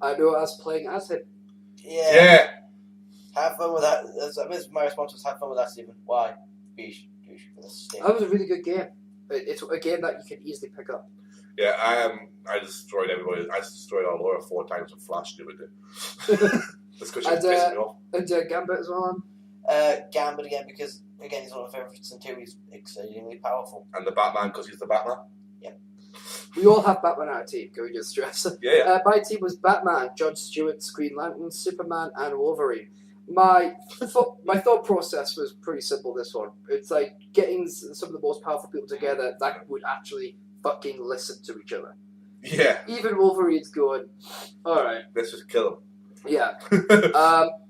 I know as playing as him. Yeah. Have fun with that. My response was have fun with that, Stephen. Why? Douche for the stick. That was a really good game. It's a game that you can easily pick up. Yeah, I destroyed everybody. I destroyed our Laura 4 times with Flash the other day. That's because she was pissing me off. And Gambit as well. Gambit again because again he's one of my favourites and two he's exceedingly powerful. And the Batman because he's the Batman. Yeah. We all have Batman on our team. Can we just stress? Yeah. My team was Batman, John Stewart's Green Lantern, Superman, and Wolverine. My thought process was pretty simple. This one, it's like getting some of the most powerful people together that would actually fucking listen to each other. Yeah. Even Wolverine's going, all right, let's just kill him. Yeah.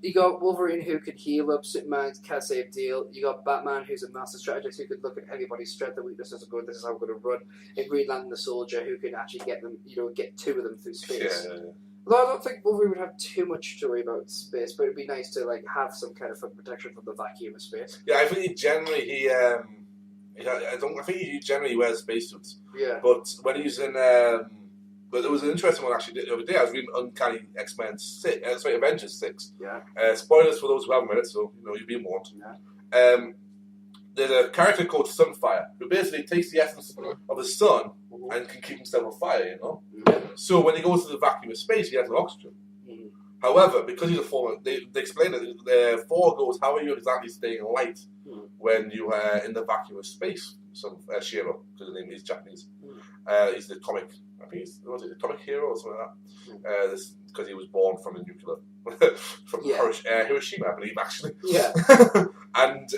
You got Wolverine who could heal up, Superman can't save deal. You got Batman who's a master strategist who could look at anybody's strength and weaknesses and go, this is how we're going to run. And Green Lantern the soldier who can actually get them, get two of them through space. Yeah. Although I don't think Wolverine would have too much to worry about space, but it'd be nice to have some kind of protection from the vacuum of space. Yeah, I think he generally I think he generally wears spacesuits. Yeah. But when he's in but there was an interesting one actually the other day. I was reading Uncanny X-Men 6, Avengers 6. Yeah. Spoilers for those who haven't read it, so you've been warned. Yeah. There's a character called Sunfire who basically takes the essence of the sun and can keep himself on fire. So when he goes to the vacuum of space, he has no oxygen. However, because he's a former, they explain that the Thor goes, how are you exactly staying light when you are in the vacuum of space? Shiro, because his name is Japanese. He's the atomic, I think atomic hero or something like that. Because he was born from a nuclear, from Hiroshima, I believe, actually. Yeah. And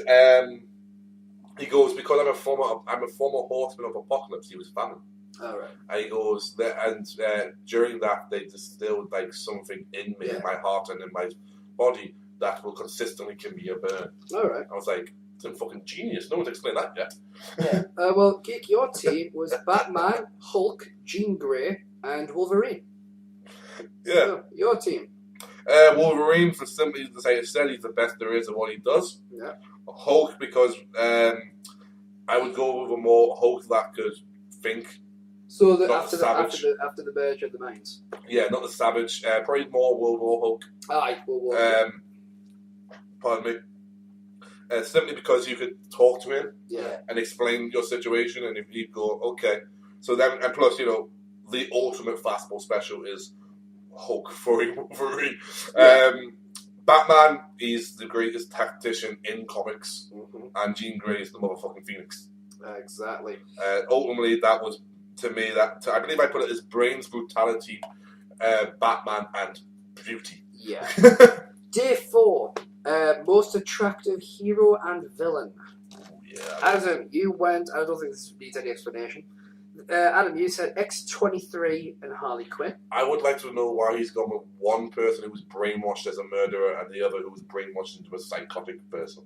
he goes, because I'm a former horseman of apocalypse. He was famine. All right. And he goes, during that they distilled something in me, in my heart and in my body that will consistently give me a burn. All right. I was like, it's a fucking genius. No one's explained that yet. Yeah. Well, Geek, your team was Batman, Hulk, Jean Grey, and Wolverine. Yeah. So, your team. Wolverine, for simply to say, he's the best there is at what he does. Yeah. Hulk, because I would go with a more Hulk that could think. So after the merge of the minds. Yeah, not the savage. Probably more World War Hulk. Aye, World War. Pardon me. Simply because you could talk to him and explain your situation, and if he'd go, okay. So then, and plus, the ultimate fastball special is Hulk for Wolverine. Batman is the greatest tactician in comics, and Jean Grey is the motherfucking Phoenix. Exactly. Ultimately, that was, to me, I believe I put it as brains, brutality, Batman, and beauty. Yeah. Day 4. Most attractive hero and villain. Yeah. Adam, you went. I don't think this needs any explanation. Adam, you said X-23 and Harley Quinn. I would like to know why he's gone with one person who was brainwashed as a murderer and the other who was brainwashed into a psychotic person.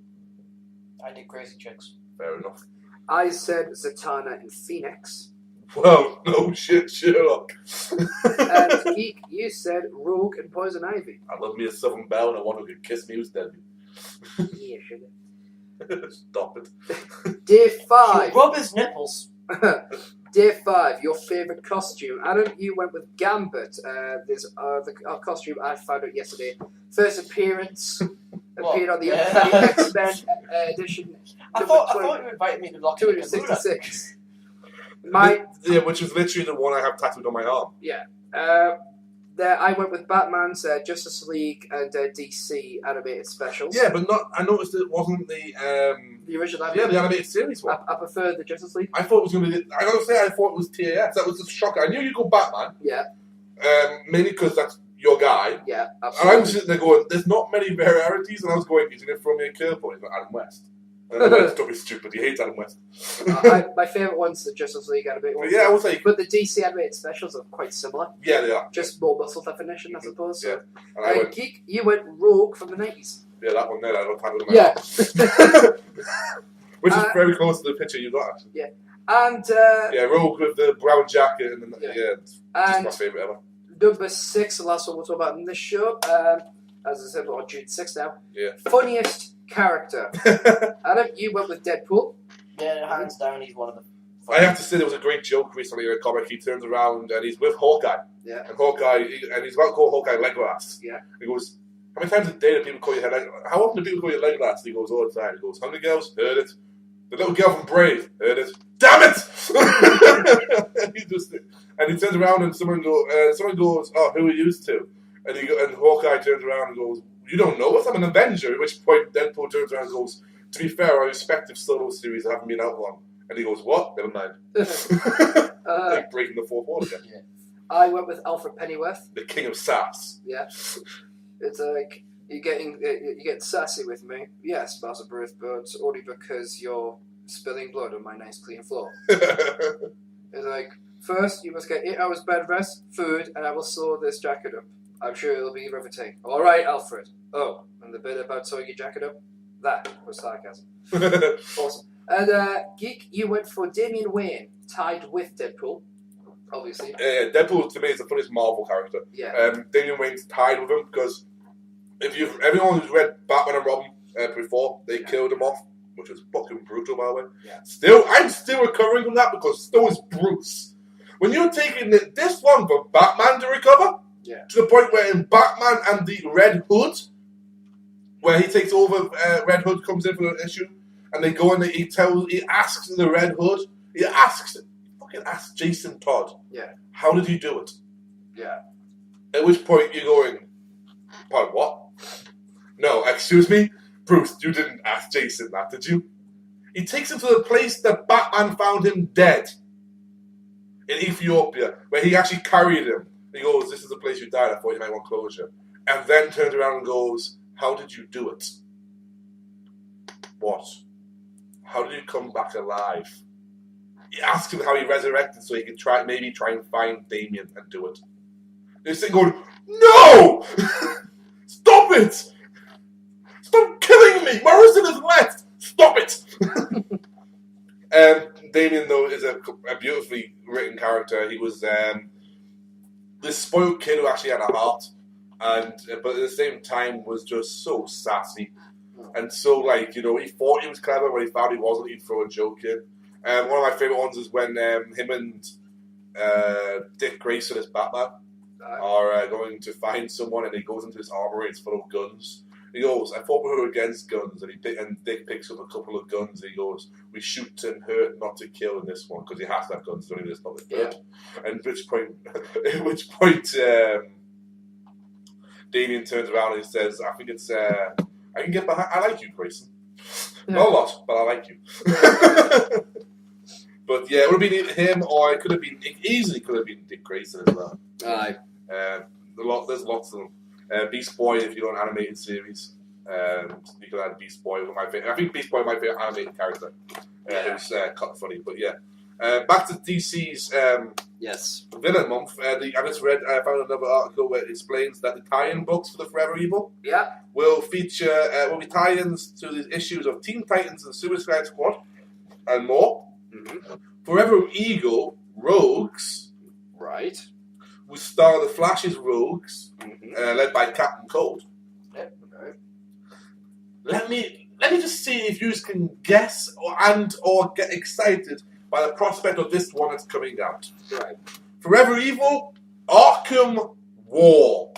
I did Crazy Chicks. Fair enough. I said Zatanna and Phoenix. Well, no shit, Sherlock. And Geek, you said Rogue and Poison Ivy. I love me a Southern Belle and a one who could kiss me who's dead. Yeah, sugar. Stop it. Day 5. Rub his nipples. Day 5, your favourite costume. Adam, you went with Gambit. There's the costume I found out yesterday. First appearance. Appeared on the X-Men edition. I thought you invited me to Lock 266. Which is literally the one I have tattooed on my arm. Yeah. There, I went with Batman's Justice League and DC animated specials. Yeah, but I noticed it wasn't the original animated. Yeah, the animated series one. I prefer the Justice League. I thought it was going to be. I gotta say, I thought it was TAS. That was a shocker. I knew you'd go Batman. Yeah. Mainly because that's your guy. Yeah, absolutely. And I'm sitting there going, "There's not many varieties," and I was going, "He's going to throw me a curveball." He's got Adam West. And I went, "Don't be stupid. He hates Adam West." My favourite one's the Justice League animated one. Yeah, I was like, but the DC animated specials are quite similar. Yeah, they are. Just more muscle definition, I suppose. Yeah. And Geek, you went Rogue from the 90s. Yeah, that one there. I don't have it in my arm. Which is very close to the picture you got. Actually. Yeah. And Rogue with the brown jacket and it's just my favourite ever. Number 6, the last one we'll talk about in this show. As I said, we're on June 6th now. Yeah. Funniest character. Adam, you went with Deadpool. Yeah, hands down, he's one of them. I have to say, there was a great joke recently in a comic. He turns around and he's with Hawkeye. Yeah. And he's about to call Hawkeye Legolas. Yeah. He goes, how many times a day do people call you How often do people call you Legolas? He goes, all the time. He goes, Hungry Girls? Heard it. The little girl from Brave? Heard it. Damn it! And he turns around and someone goes, oh, who are you to? And Hawkeye turns around and goes, you don't know us, I'm an Avenger. At which point Deadpool turns around and goes, to be fair, our respective solo series haven't been out long. And he goes, what? Never mind. Like breaking the fourth wall again. Yeah. I went with Alfred Pennyworth. The king of sass. Yeah. It's like, you're getting sassy with me. Yes, Master Bruce, but only because you're spilling blood on my nice clean floor. It's like, first you must get 8 hours bed rest, food, and I will sew this jacket up. I'm sure it'll be riveting. Alright, Alfred. Oh, and the bit about sewing your jacket up? That was sarcasm. Awesome. And Geek, you went for Damian Wayne, tied with Deadpool, obviously. Deadpool to me is the funniest Marvel character. Yeah. Damian Wayne's tied with him because everyone who's read Batman and Robin before, they killed him off, which was fucking brutal, by the way. Yeah. I'm still recovering from that because so is Bruce. When you're taking this one for Batman to recover, to the point where in Batman and the Red Hood, where he takes over, Red Hood comes in for an issue, and they go and he asks the Red Hood, fucking asks Jason Todd, how did you do it? Yeah. At which point you're going, pardon, what? No, excuse me? Bruce, you didn't ask Jason that, did you? He takes him to the place that Batman found him dead. In Ethiopia, where he actually carried him. He goes, this is the place you died, I thought you might want closure. And then turns around and goes, how did you do it? What? How did you come back alive? He asks him how he resurrected so he could try and find Damien and do it. They're sitting going, no! Stop it! Stop killing me! Morrison is left! Stop it! Damien, though, is a beautifully written character. He was this spoiled kid who actually had a heart, but at the same time was just so sassy. And so, he thought he was clever. When he found he wasn't, he'd throw a joke in. One of my favourite ones is when him and Dick Grayson as Batman are going to find someone, and he goes into this armory, it's full of guns. He goes, I thought we were against guns, and Dick picks up a couple of guns, and he goes, we shoot to hurt, not to kill in this one, because he has to have guns, so it's not the third. And at which point, Damien turns around and he says, I think it's, I can get behind, I like you, Grayson. Not a lot, but I like you. But yeah, it would have been him, or it easily could have been Dick Grayson as well. Aye. There's lots of them. Beast Boy, if you're an animated series, you can add Beast Boy. I think Beast Boy might be an animated character. Who's kind of funny, but yeah. Back to DC's villain month. I found another article where it explains that the tie-in books for the Forever Evil will be tie-ins to the issues of Teen Titans and Suicide Squad and more. Mm-hmm. Forever Eagle Rogues, right? We star the Flash's Rogues, led by Captain Cold. Yep. Okay. Let me just see if you can guess or get excited by the prospect of this one that's coming out. Right. Forever Evil, Arkham War.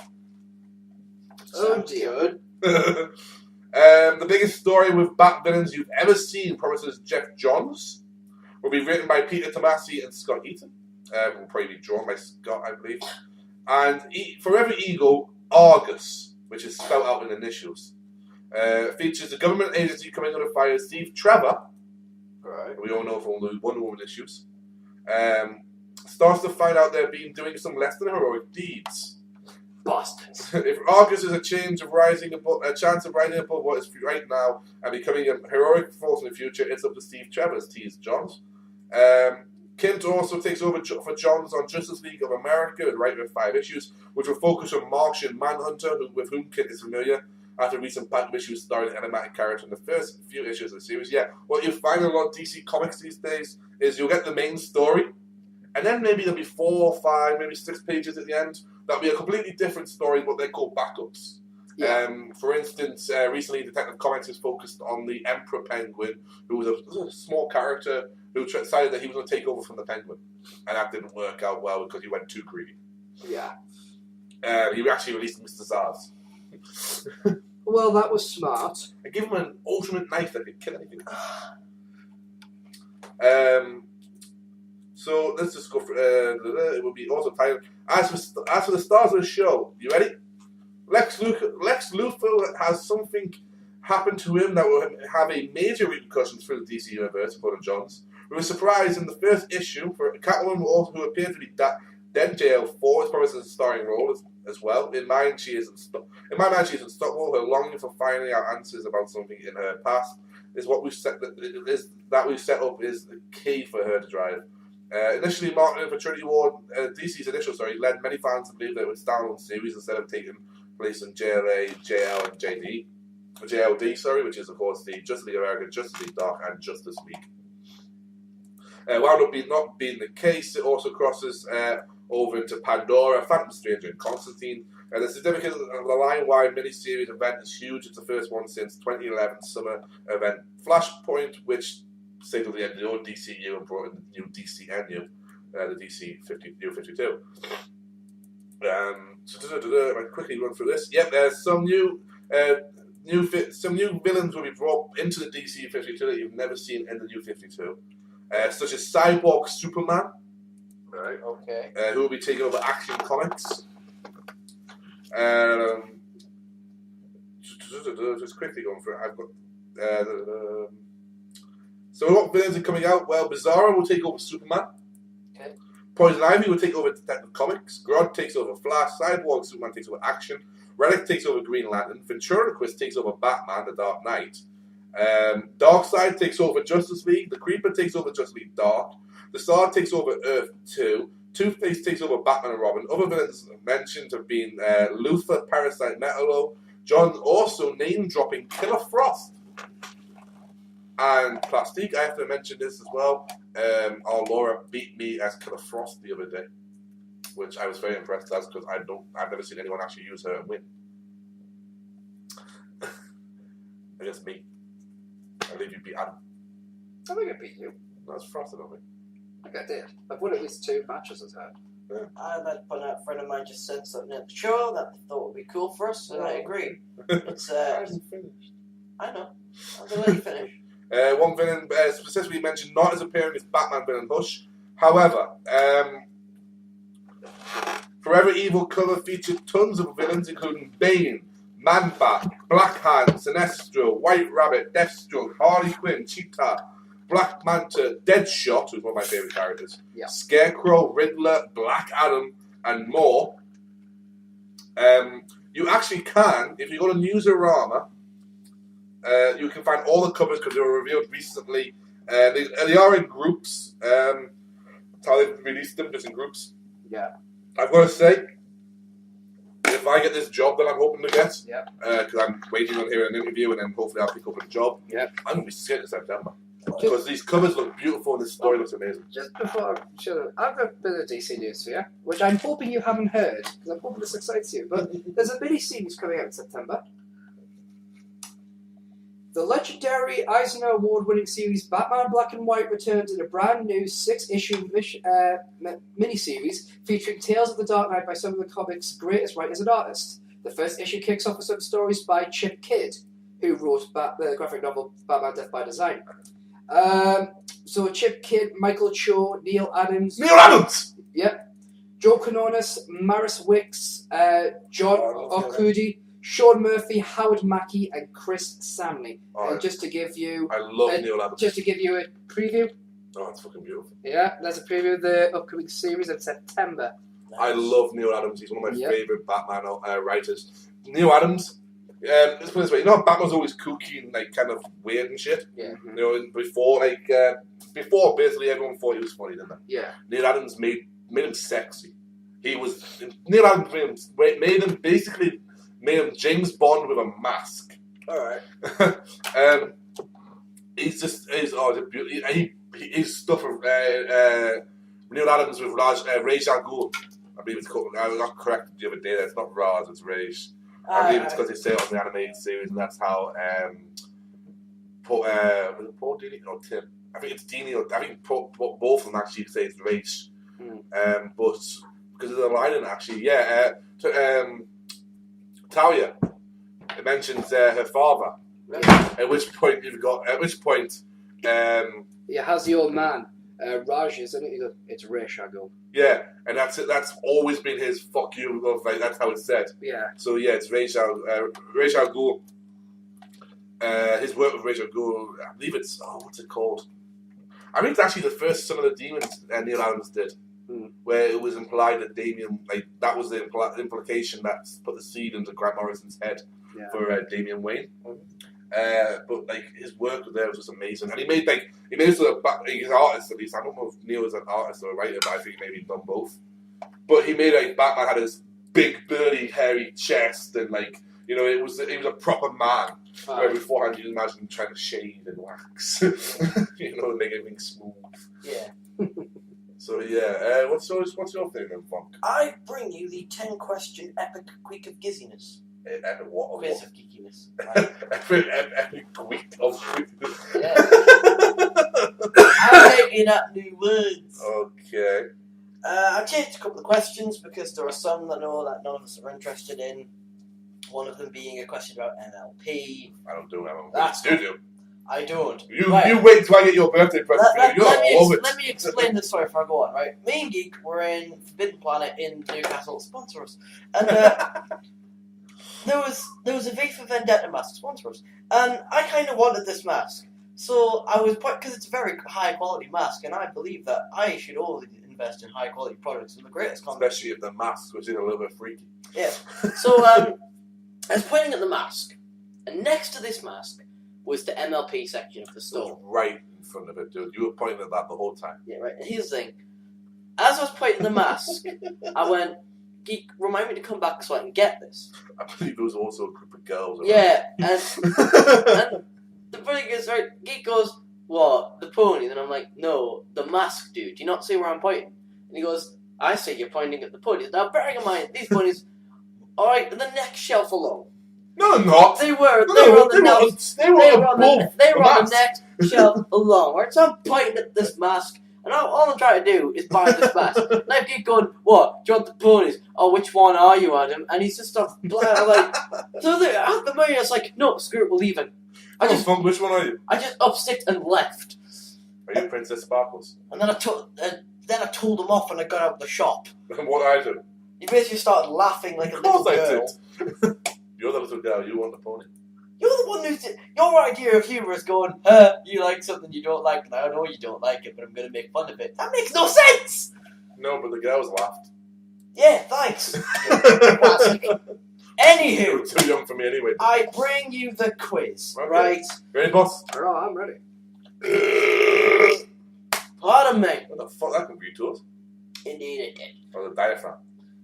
Oh dear. The biggest story with Bat villains you've ever seen promises Jeff Johns. Will be written by Peter Tomasi and Scott Eaton. Will probably be drawn by Scott, I believe. And Forever Eagle, Argus, which is spelled out in initials. Features a government agency coming under fire, Steve Trevor. Right. We all know from the Wonder Woman issues. Starts to find out they're doing some less than heroic deeds. Bastards. If Argus is a chance of rising above what is right now and becoming a heroic force in the future, it's up to Steve Trevor, teased Johns. Kent also takes over for Johns on Justice League of America with writing 5 issues, which will focus on Martian Manhunter, with whom Kent is familiar, after recent pack of issues starring an animatic character in the first few issues of the series. Yeah, what you find in a lot of DC Comics these days is you'll get the main story, and then maybe there'll be 4, 5, maybe 6 pages at the end. That'll be a completely different story, what they call backups. Yeah. For instance, recently Detective Comics is focused on the Emperor Penguin, who was a small character who decided that he was going to take over from the Penguin. And that didn't work out well because he went too greedy. Yeah. He actually released Mr. Zsasz. Well, that was smart. I gave him an ultimate knife that could kill anything. So let's just go for it will be also titled as for the stars of the show. You ready? Lex Luthor has something happen to him that will have a major repercussions for the DC universe, according to Johns. We were surprised in the first issue for Catwoman, who appeared to be dead jail for his promise as a starring role as well. In my mind, she is unstoppable. Her longing for finding out answers about something in her past is what we've set up is the key for her to drive. Initially marketed for Trinity War, DC's initial story led many fans to believe that it was a standalone series instead of taking place in JLA, JL, and JLD, which is of course the Justice League America, Justice League Dark, and Justice League. Wound up not being the case, it also crosses over into Pandora, Phantom Stranger, and Constantine. The significance of the line-wide miniseries event is huge. It's the first one since 2011 summer event Flashpoint, which signaled the end of the old DCU and brought in the new DCNU, the DC 52. I'll quickly run through this. Yep, there's some new villains will be brought into the DC 52 that you've never seen in the New 52, such as Cyborg Superman. Right. Okay. Who will be taking over Action Comics. Just quickly going through it. I've got. So what villains are coming out? Well, Bizarro will take over Superman. Okay. Poison Ivy will take over Detective Comics. Grodd takes over Flash. Cyborg Superman takes over Action. Relic takes over Green Lantern. Ventriloquist takes over Batman, The Dark Knight. Darkseid takes over Justice League. The Creeper takes over Justice League Dark. The Sword takes over Earth 2. Two-Face takes over Batman and Robin. Other villains mentioned have been Luthor, Parasite, Metallo. John also name-dropping Killer Frost. And Plastique, I have to mention this as well. Our Laura beat me as Killer Frost the other day, which I was very impressed as because I've never seen anyone actually use her and win. Against me. I believe you beat Adam. I think I beat you. That's frosted on me. I think I did. I've won at least 2 matches as her. Yeah. I'd like to point out a friend of mine just said something at the show that I thought would be cool for us, and I agree. It's I hasn't finished. I know. I'm gonna let you finish. One villain specifically mentioned not as appearing is Batman villain Hush. However, Forever Evil cover featured tons of villains including Bane, Man-Bat, Black Hand, Sinestro, White Rabbit, Deathstroke, Harley Quinn, Cheetah, Black Manta, Deadshot, who's one of my favourite characters, Scarecrow, Riddler, Black Adam, and more. You actually can, if you go to Newsarama, you can find all the covers because they were revealed recently. They are in groups. That's how they've released them, just in groups. Yeah. I've got to say, if I get this job that I'm hoping to get, because I'm waiting on hearing an interview and then hopefully I'll pick up a job, I'm going to be sick in September. Because these covers look beautiful and the story looks amazing. Just before I show them, I've got a bit of DC news for you, which I'm hoping you haven't heard, because I'm hoping this excites you. But there's a mini-series coming out in September. The legendary Eisner Award-winning series Batman Black and White returns in a brand new 6-issue mini-series featuring tales of the Dark Knight by some of the comics' greatest writers and artists. The first issue kicks off with some stories by Chip Kidd, who wrote the graphic novel Batman Death by Design. So Chip Kidd, Michael Cho, Neil Adams. Yep. Joe Quinones, Maris Wicks, John Arcudi, Sean Murphy, Howard Mackey, and Chris Samney. And just to give you, I love Neil Adams. Just to give you a preview. Oh, it's fucking beautiful. Yeah, there's a preview of the upcoming series in September. I love Neil Adams. He's one of my favourite Batman writers. Neil Adams. Let's put it this way. You know, Batman's always kooky and like kind of weird and shit. Yeah. You know, before basically everyone thought he was funny, didn't they? Yeah. Neil Adams made him sexy. Neil Adams made him James Bond with a mask. All right. He's stuff of Neil Adams with Ra's al Ghul. I believe it's called. I got corrected the other day. That's not Raz, it's Rage. I believe it's because they say it on the animated series, and that's how was it Paul Dini or Tim? I think it's Dini. I think both of them actually say it's Rage. But because of the lining, actually, Talia, it mentions her father. Really? At which point Yeah, how's the old man? Raj, isn't it? He goes, it's Ra's al Ghul. Yeah, and that's it. That's always been his fuck you love. Like that's how it's said. Yeah. So yeah, it's Ra's al Ghul. His work with Ra's al Ghul, I believe it's what's it called? I think it's actually the first Son of the Demons Neil Adams did, where it was implied that Damien, like that was the implication that put the seed into Grant Morrison's head for Damian Wayne. But like his work there was just amazing, and he made he's an artist at least. I don't know if Neil is an artist or a writer, but I think maybe he's done both. But he made like Batman had this big burly hairy chest, and like he was a proper man. Where beforehand you imagine him trying to shave and wax, and make everything smooth. Yeah. So yeah, what's your thing then, Funk? I bring you the 10-question epic quick of gizziness. Epic what? Quiz of geekiness. Epic quick of geekiness. Yeah. I'm making up new words. Okay. I changed a couple of questions because there are some that I know that none of us are interested in. One of them being a question about NLP. I don't do NLP. That's do. I don't. You wait till I get your birthday present. Let me explain this story before I go on, right? Me and Geek were in Forbidden Planet in Newcastle, sponsor us. And there was a V for Vendetta mask, sponsor us. And I kind of wanted this mask. So I was, because it's a very high quality mask, and I believe that I should always invest in high quality products in the greatest content. Especially if the mask was a little bit freaky. Yeah. So I was pointing at the mask, and next to this mask was the MLP section of the store. Right in front of it, dude. You were pointing at that the whole time. Yeah, right. And here's the thing. As I was pointing the mask, I went, Geek, remind me to come back so I can get this. I believe there was also a group of girls. Yeah, and the thing is, right, Geek goes, what, the pony? Then I'm like, no, the mask, dude. Do you not see where I'm pointing? And he goes, I see you're pointing at the ponies. Now, bearing in mind, these ponies are right in the next shelf alone. No, they're not. They were on the next shelf alone. Right? So I'm pointing at this mask, and all I'm trying to do is buy this mask. And I keep going, what? Do you want the ponies? Oh, which one are you, Adam? And he's just stuff blind. I'm like, so at the moment, I was like, no, screw it, we're leaving. Which one are you? I just upsticked and left. Are you Princess Sparkles? And then I told them off when I got out of the shop. And what did I do? You basically started laughing like a little girl. I did. You're the little girl, you want the pony. You're the one who's... Your idea of humour is going, you like something you don't like, and I know you don't like it, but I'm going to make fun of it. That makes no sense! No, but the girls laughed. Yeah, thanks. Anywho. You're too young for me anyway. I bring you the quiz, okay. right? Ready, boss? Oh, I'm ready. Pardon me. What the fuck, that could be to us. Indeed it did. Or the diaphragm.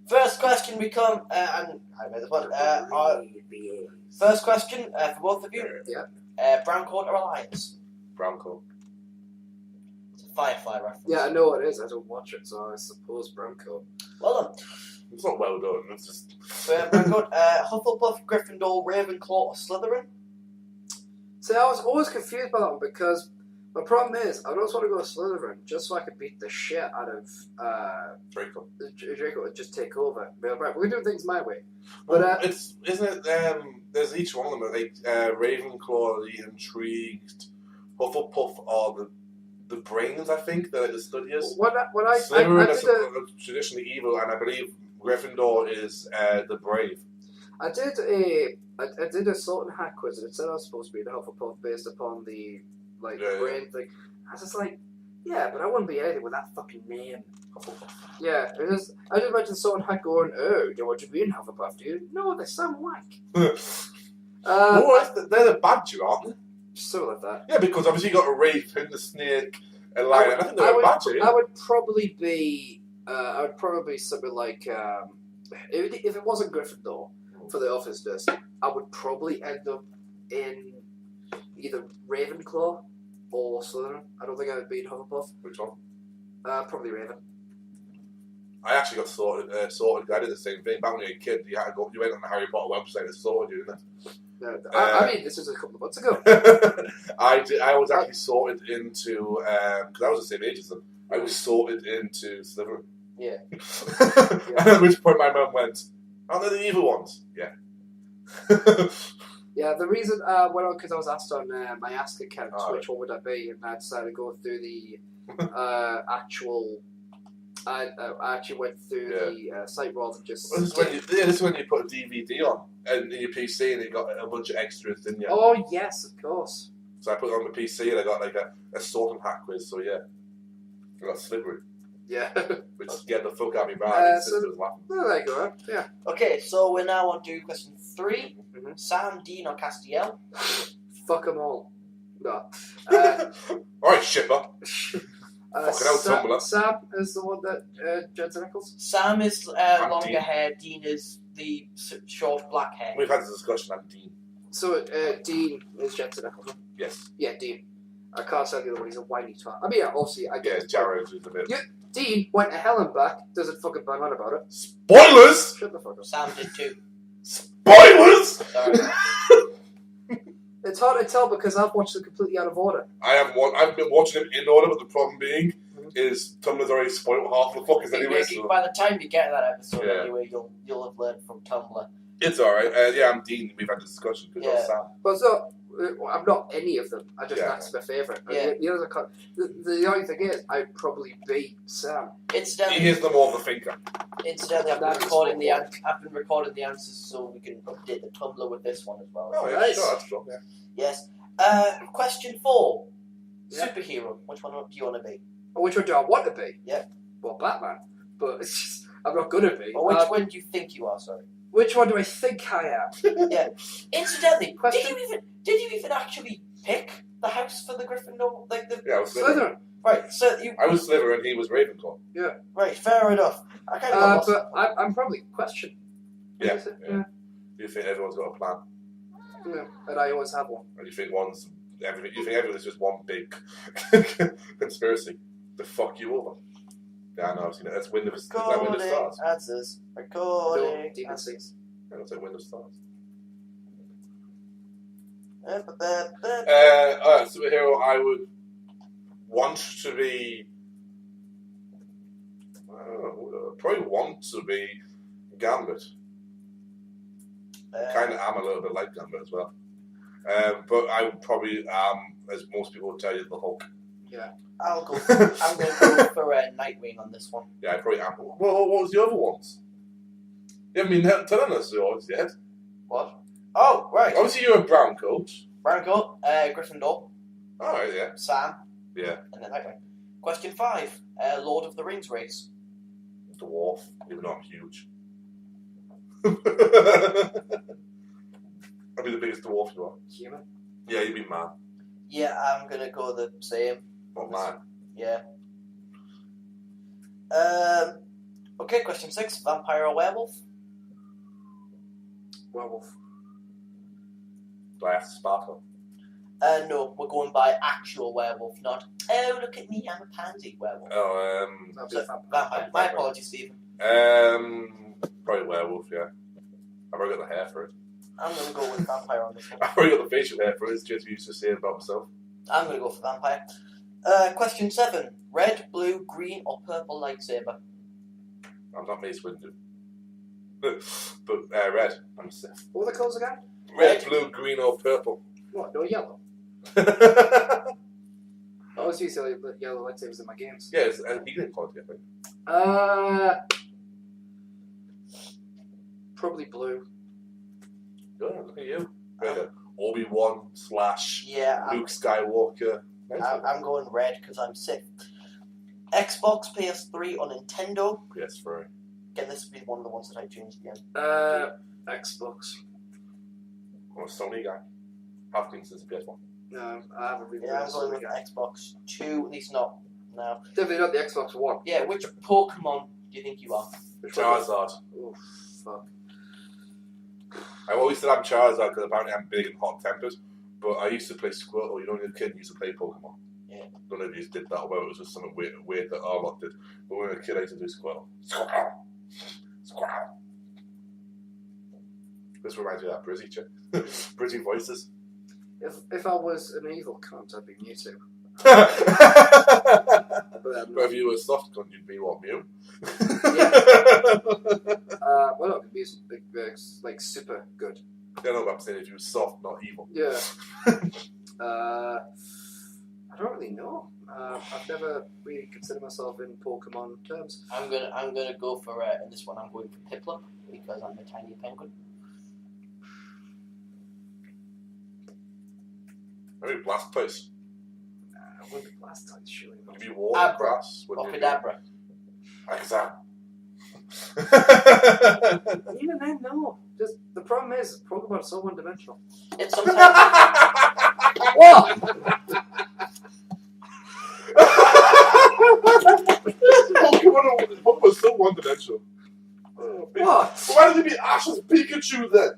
First question and I made this one. First question for both of you. Yeah. Brown Coat or Alliance? Brown Coat. It's a Firefly reference. Yeah, I know what it is. I don't watch it, so I suppose Brown Coat. Well done. It's not well done. It's just. Brown Coat. Hufflepuff, Gryffindor, Ravenclaw, or Slytherin? See, I was always confused by that one because my problem is I always want to go to Slytherin just so I could beat the shit out of Draco. Draco would just take over. Right, we're doing things my way. But isn't it? There's each one of them. Like Ravenclaw, the Intrigued, Hufflepuff are the brains. I think they're like the studiers. Slytherin are traditionally evil, and I believe Gryffindor is the brave. I did a salt and hack quiz, and it said I was supposed to be the Hufflepuff based upon the brain thing. I was just like, yeah, but I wouldn't be anything with that fucking name. Hufflepuff. Yeah, I just imagine salt and hack going, oh, do you want to be in Hufflepuff, dude? No, they sound whack. They're the badger, aren't they? Something like that. Yeah, because obviously you got a raven, the snake, a lion. I think they're a badger. I would probably be something like if it wasn't Gryffindor for the office desk, I would probably end up in either Ravenclaw or Slytherin. I don't think I would be in Hufflepuff. Which one? Probably Raven. I actually got sorted. I did the same thing. Back when you were a kid, you went on the Harry Potter website and sorted you, didn't it? I mean, this was a couple of months ago. I was actually sorted into because I was the same age as them. I was sorted into Slytherin. Yeah. At which point my mum went, "Aren't they the evil ones?" Yeah. Yeah, the reason because I was asked on my Ask account which one would I be, and I decided to go through the actual. I actually went through the site rather than just. This is when you put a DVD on in your PC and you got a bunch of extras, didn't you? Oh yes, of course. So I put it on my PC and I got like a sorting hack quiz. So yeah, I got slippery. Yeah. Which scared the fuck out of me. My sister was laughing. Oh, there you go. Yeah. Okay, so we're now on to question 3. Mm-hmm. Sam, Dean, or Castiel? Fuck them all. No. Alright, shipper. Fucking hell, Tumblr. Sam is the one that Jensen Ackles? Sam is longer Dean. hair. Dean is the short black hair. We've had this discussion. I'm Dean. So Dean is Jensen Ackles. Yes. Yeah, Dean. I can't say the other one. He's a whiny twat. I mean, yeah, obviously, I get. Yeah, Jared is a bit. Yeah, Dean went to hell and back. Doesn't fucking bang on about it. Spoilers. Shut the fuck up. Sam did too. Spoilers. Sorry. It's hard to tell because I've watched them completely out of order. I've been watching them in order, but the problem being is Tumblr's already spoiled half the fuckers anyway. So. By the time you get to that episode, anyway, you'll have learned from Tumblr. It's alright. Yeah, I'm Dean. We've had this discussion because I'm Sam. But so I'm not any of them. That's my favourite. Yeah. The others are the only thing is I'd probably be Sam. Incidentally, he is the more of the thinker. Incidentally, I've been recording the answers so we can update the Tumblr with this one as well. Oh, yeah, nice. sure, that's true. Yeah. Yes. Question 4. Yeah. Superhero. Which one do you want to be? Or which one do I want to be? Yeah. Well, Batman. But it's just, I'm not going to be. Or which one do you think you are? Sorry. Which one do I think I am? Yeah. Incidentally, did you even actually pick the house for the Gryffindor? Yeah, I was Slytherin. Right. So I was Slytherin. He was Ravenclaw. Yeah. Right. Fair enough. I kind of. But I'm probably question. Yeah. You think everyone's got a plan? Yeah, and I always have one. And you think everyone's just one big conspiracy to fuck you over. Yeah, I know, I've seen it. That's Wind of Stars. Answers. Recording. No, Demon Six. Yeah, that's like Wind of Stars. Superhero I would want to be... probably want to be Gambit. Kind of am a little bit like Gambit as well. But I would probably as most people would tell you, the Hulk. Yeah. I'm going to go for Nightwing on this one. Yeah, I probably am. Well, what was the other ones? You haven't been telling us yours yet. What? Oh, right. Obviously you're a brown coat. Brown coat, Gryffindor. Alright, yeah. Sam. Yeah. And then Nightwing. Question 5. Lord of the Rings race. Dwarf, even though I'm huge. I'd be the biggest dwarf you are. Human? Yeah, you'd be man. Yeah, I'm gonna go the same. Not man. Yeah. Okay, question 6. Vampire or werewolf? Werewolf. Do I have to sparkle? No, we're going by actual werewolf, not, oh, look at me, I'm a pansy werewolf. Oh, so, vampire. My apologies, Stephen. Probably werewolf, yeah. I've already got the hair for it. I'm going to go with vampire on this one. I've already got the facial hair for it, it's just used to saying about myself. I'm going to go for vampire. Question 7. Red, blue, green, or purple lightsaber? I'm not Mace Windu. But red, I'm Sith. What were the colours again? Red, blue, green, or purple. What, no yellow? I always used to yellow lightsabers in my games. Yeah, it's healing quality, I think. Probably blue. Good, look at you. Obi-Wan / Luke Skywalker. I'm going red because I'm Sith. Xbox, PS3, or Nintendo? PS3. Again, this would be one of the ones that I changed again. Xbox. I'm a Sony guy. Have been since the PS1. No, I haven't really. Yeah, I'm going with Xbox 2, at least not now. Definitely not the Xbox One. Yeah, which Pokemon do you think you are? Charizard. Oh, fuck. I've always said I'm Charizard because apparently I'm big and hot-tempered, but I used to play Squirtle. You know, when a kid used to play Pokemon. Yeah. I don't know if you did that or whether it was just something weird that Arlott did. But when I was a kid, I used to do Squirtle. Squirtle. This reminds me of that Brizzy chick. Brizzy voices. If I was an evil cunt, I'd be Mewtwo. But if you were a soft cunt, you'd be what, Mew? Well, no, it'd be like super good. Yeah, no, but I'm saying if you were soft, not evil. Yeah. I don't really know. I've never really considered myself in Pokemon terms. I'm gonna go for in this one. I'm going for Piplup because I'm a tiny penguin. Maybe Blastoise. I wouldn't be Blastoise, surely. Would you be water grass? Rockadabra. Akazam. Even then, no. Just the problem is Pokemon are so one-dimensional. It's sometimes. What? Pokemon are so one-dimensional. What? Why did he be Ash's Pikachu then?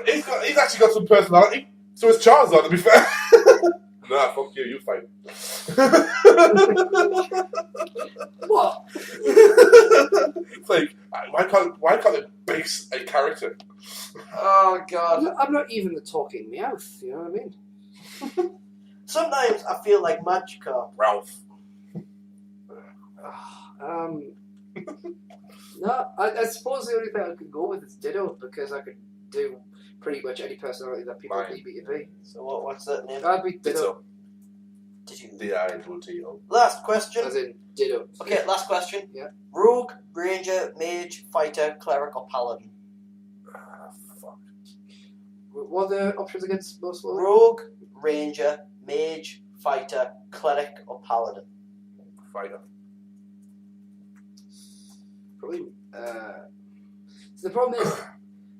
He's actually got some personality. So it's Charizard, to be fair. Nah, fuck you. You fight. What? It's like, why can't they base a character? Oh God! I'm not even the talking Meowth. You know what I mean? Sometimes I feel like Magikarp. Ralph. No, I suppose the only thing I could go with is Ditto because I could do pretty much any personality that people need me to be. So what's that name? I'd be Ditto. D-I-T-O. Last question. As in Ditto. Okay, last question. Yeah. Rogue, Ranger, Mage, Fighter, Cleric, or Paladin? Fuck. What are the options against most of them? Rogue, Ranger, Mage, Fighter, Cleric, or Paladin? Fighter. Probably. So the problem is,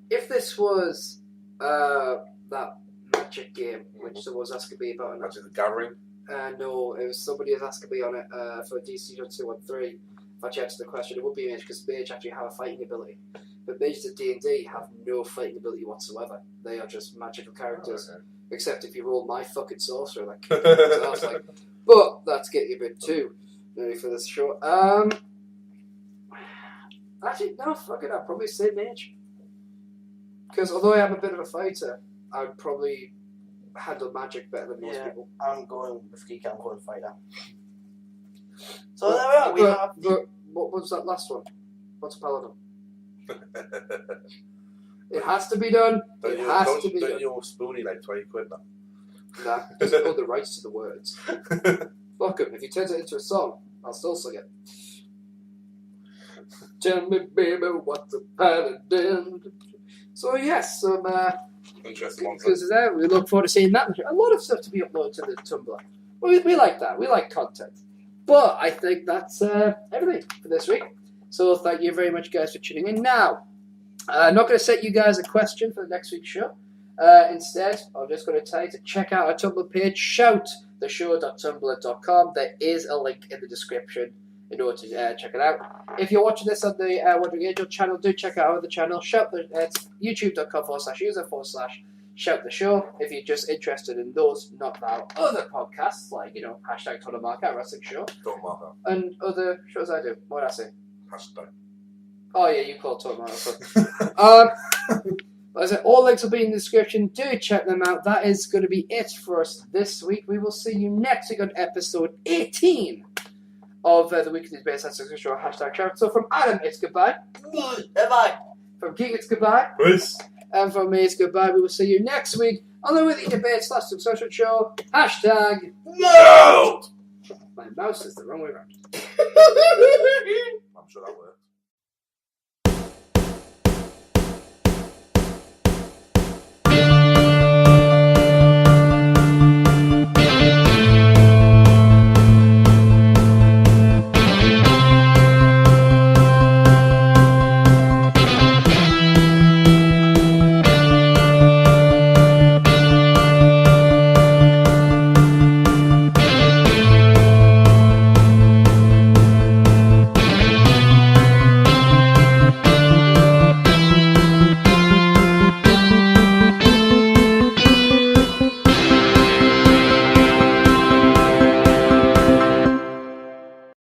if this was that Magic game, which someone was asking me about, Magic the Gathering. No, it was somebody was asking me on it for DC 213. If I answered the question, it would be Mage because Mage actually have a fighting ability, but Mages in D&D have no fighting ability whatsoever. They are just magical characters, except if you roll my fucking sorcerer, that kicks ass. Like, but that's getting a bit too maybe for this show. Actually, no, fuck it, I'd probably say Mage. Because although I am a bit of a fighter, I would probably handle magic better than most people. I'm going with Geek, I'm going Fighter. So there we are. But what was that last one? What's Paladin? It has to be done. It has to be done. Don't you owe Spoonie like 20 quid now? Nah, doesn't own the rights to the words. Fuck him. If he turns it into a song, I'll still sing it. Tell me, baby, what's a paladin? So yes, some interesting because there we look forward to seeing that. A lot of stuff to be uploaded to the Tumblr. We like that. We like content. But I think that's everything for this week. So thank you very much, guys, for tuning in. Now, I'm not going to set you guys a question for the next week's show. Instead, I'm just going to tell you to check out our Tumblr page, shouttheshow.tumblr.com. There is a link in the description in order to check it out. If you're watching this on the Wandering Angel channel, do check out our other channel, it's youtube.com/user/shout the show. If you're just interested in those, not our other podcasts, like, hashtag Total Markout Wrestling Show. Total Markout. And other shows I do. What did I say? Hashtag. Oh yeah, you call it Total Markout. As I said, all links will be in the description. Do check them out. That is going to be it for us this week. We will see you next week on episode 18 of the Weekly Based on Success Show, hashtag shout. So from Adam, it's goodbye. Bye-bye. From King, it's goodbye. Peace. And from me, it's goodbye. We will see you next week on the Weekly Debate / Succession Show, hashtag No! My mouse is the wrong way around. I'm sure that works.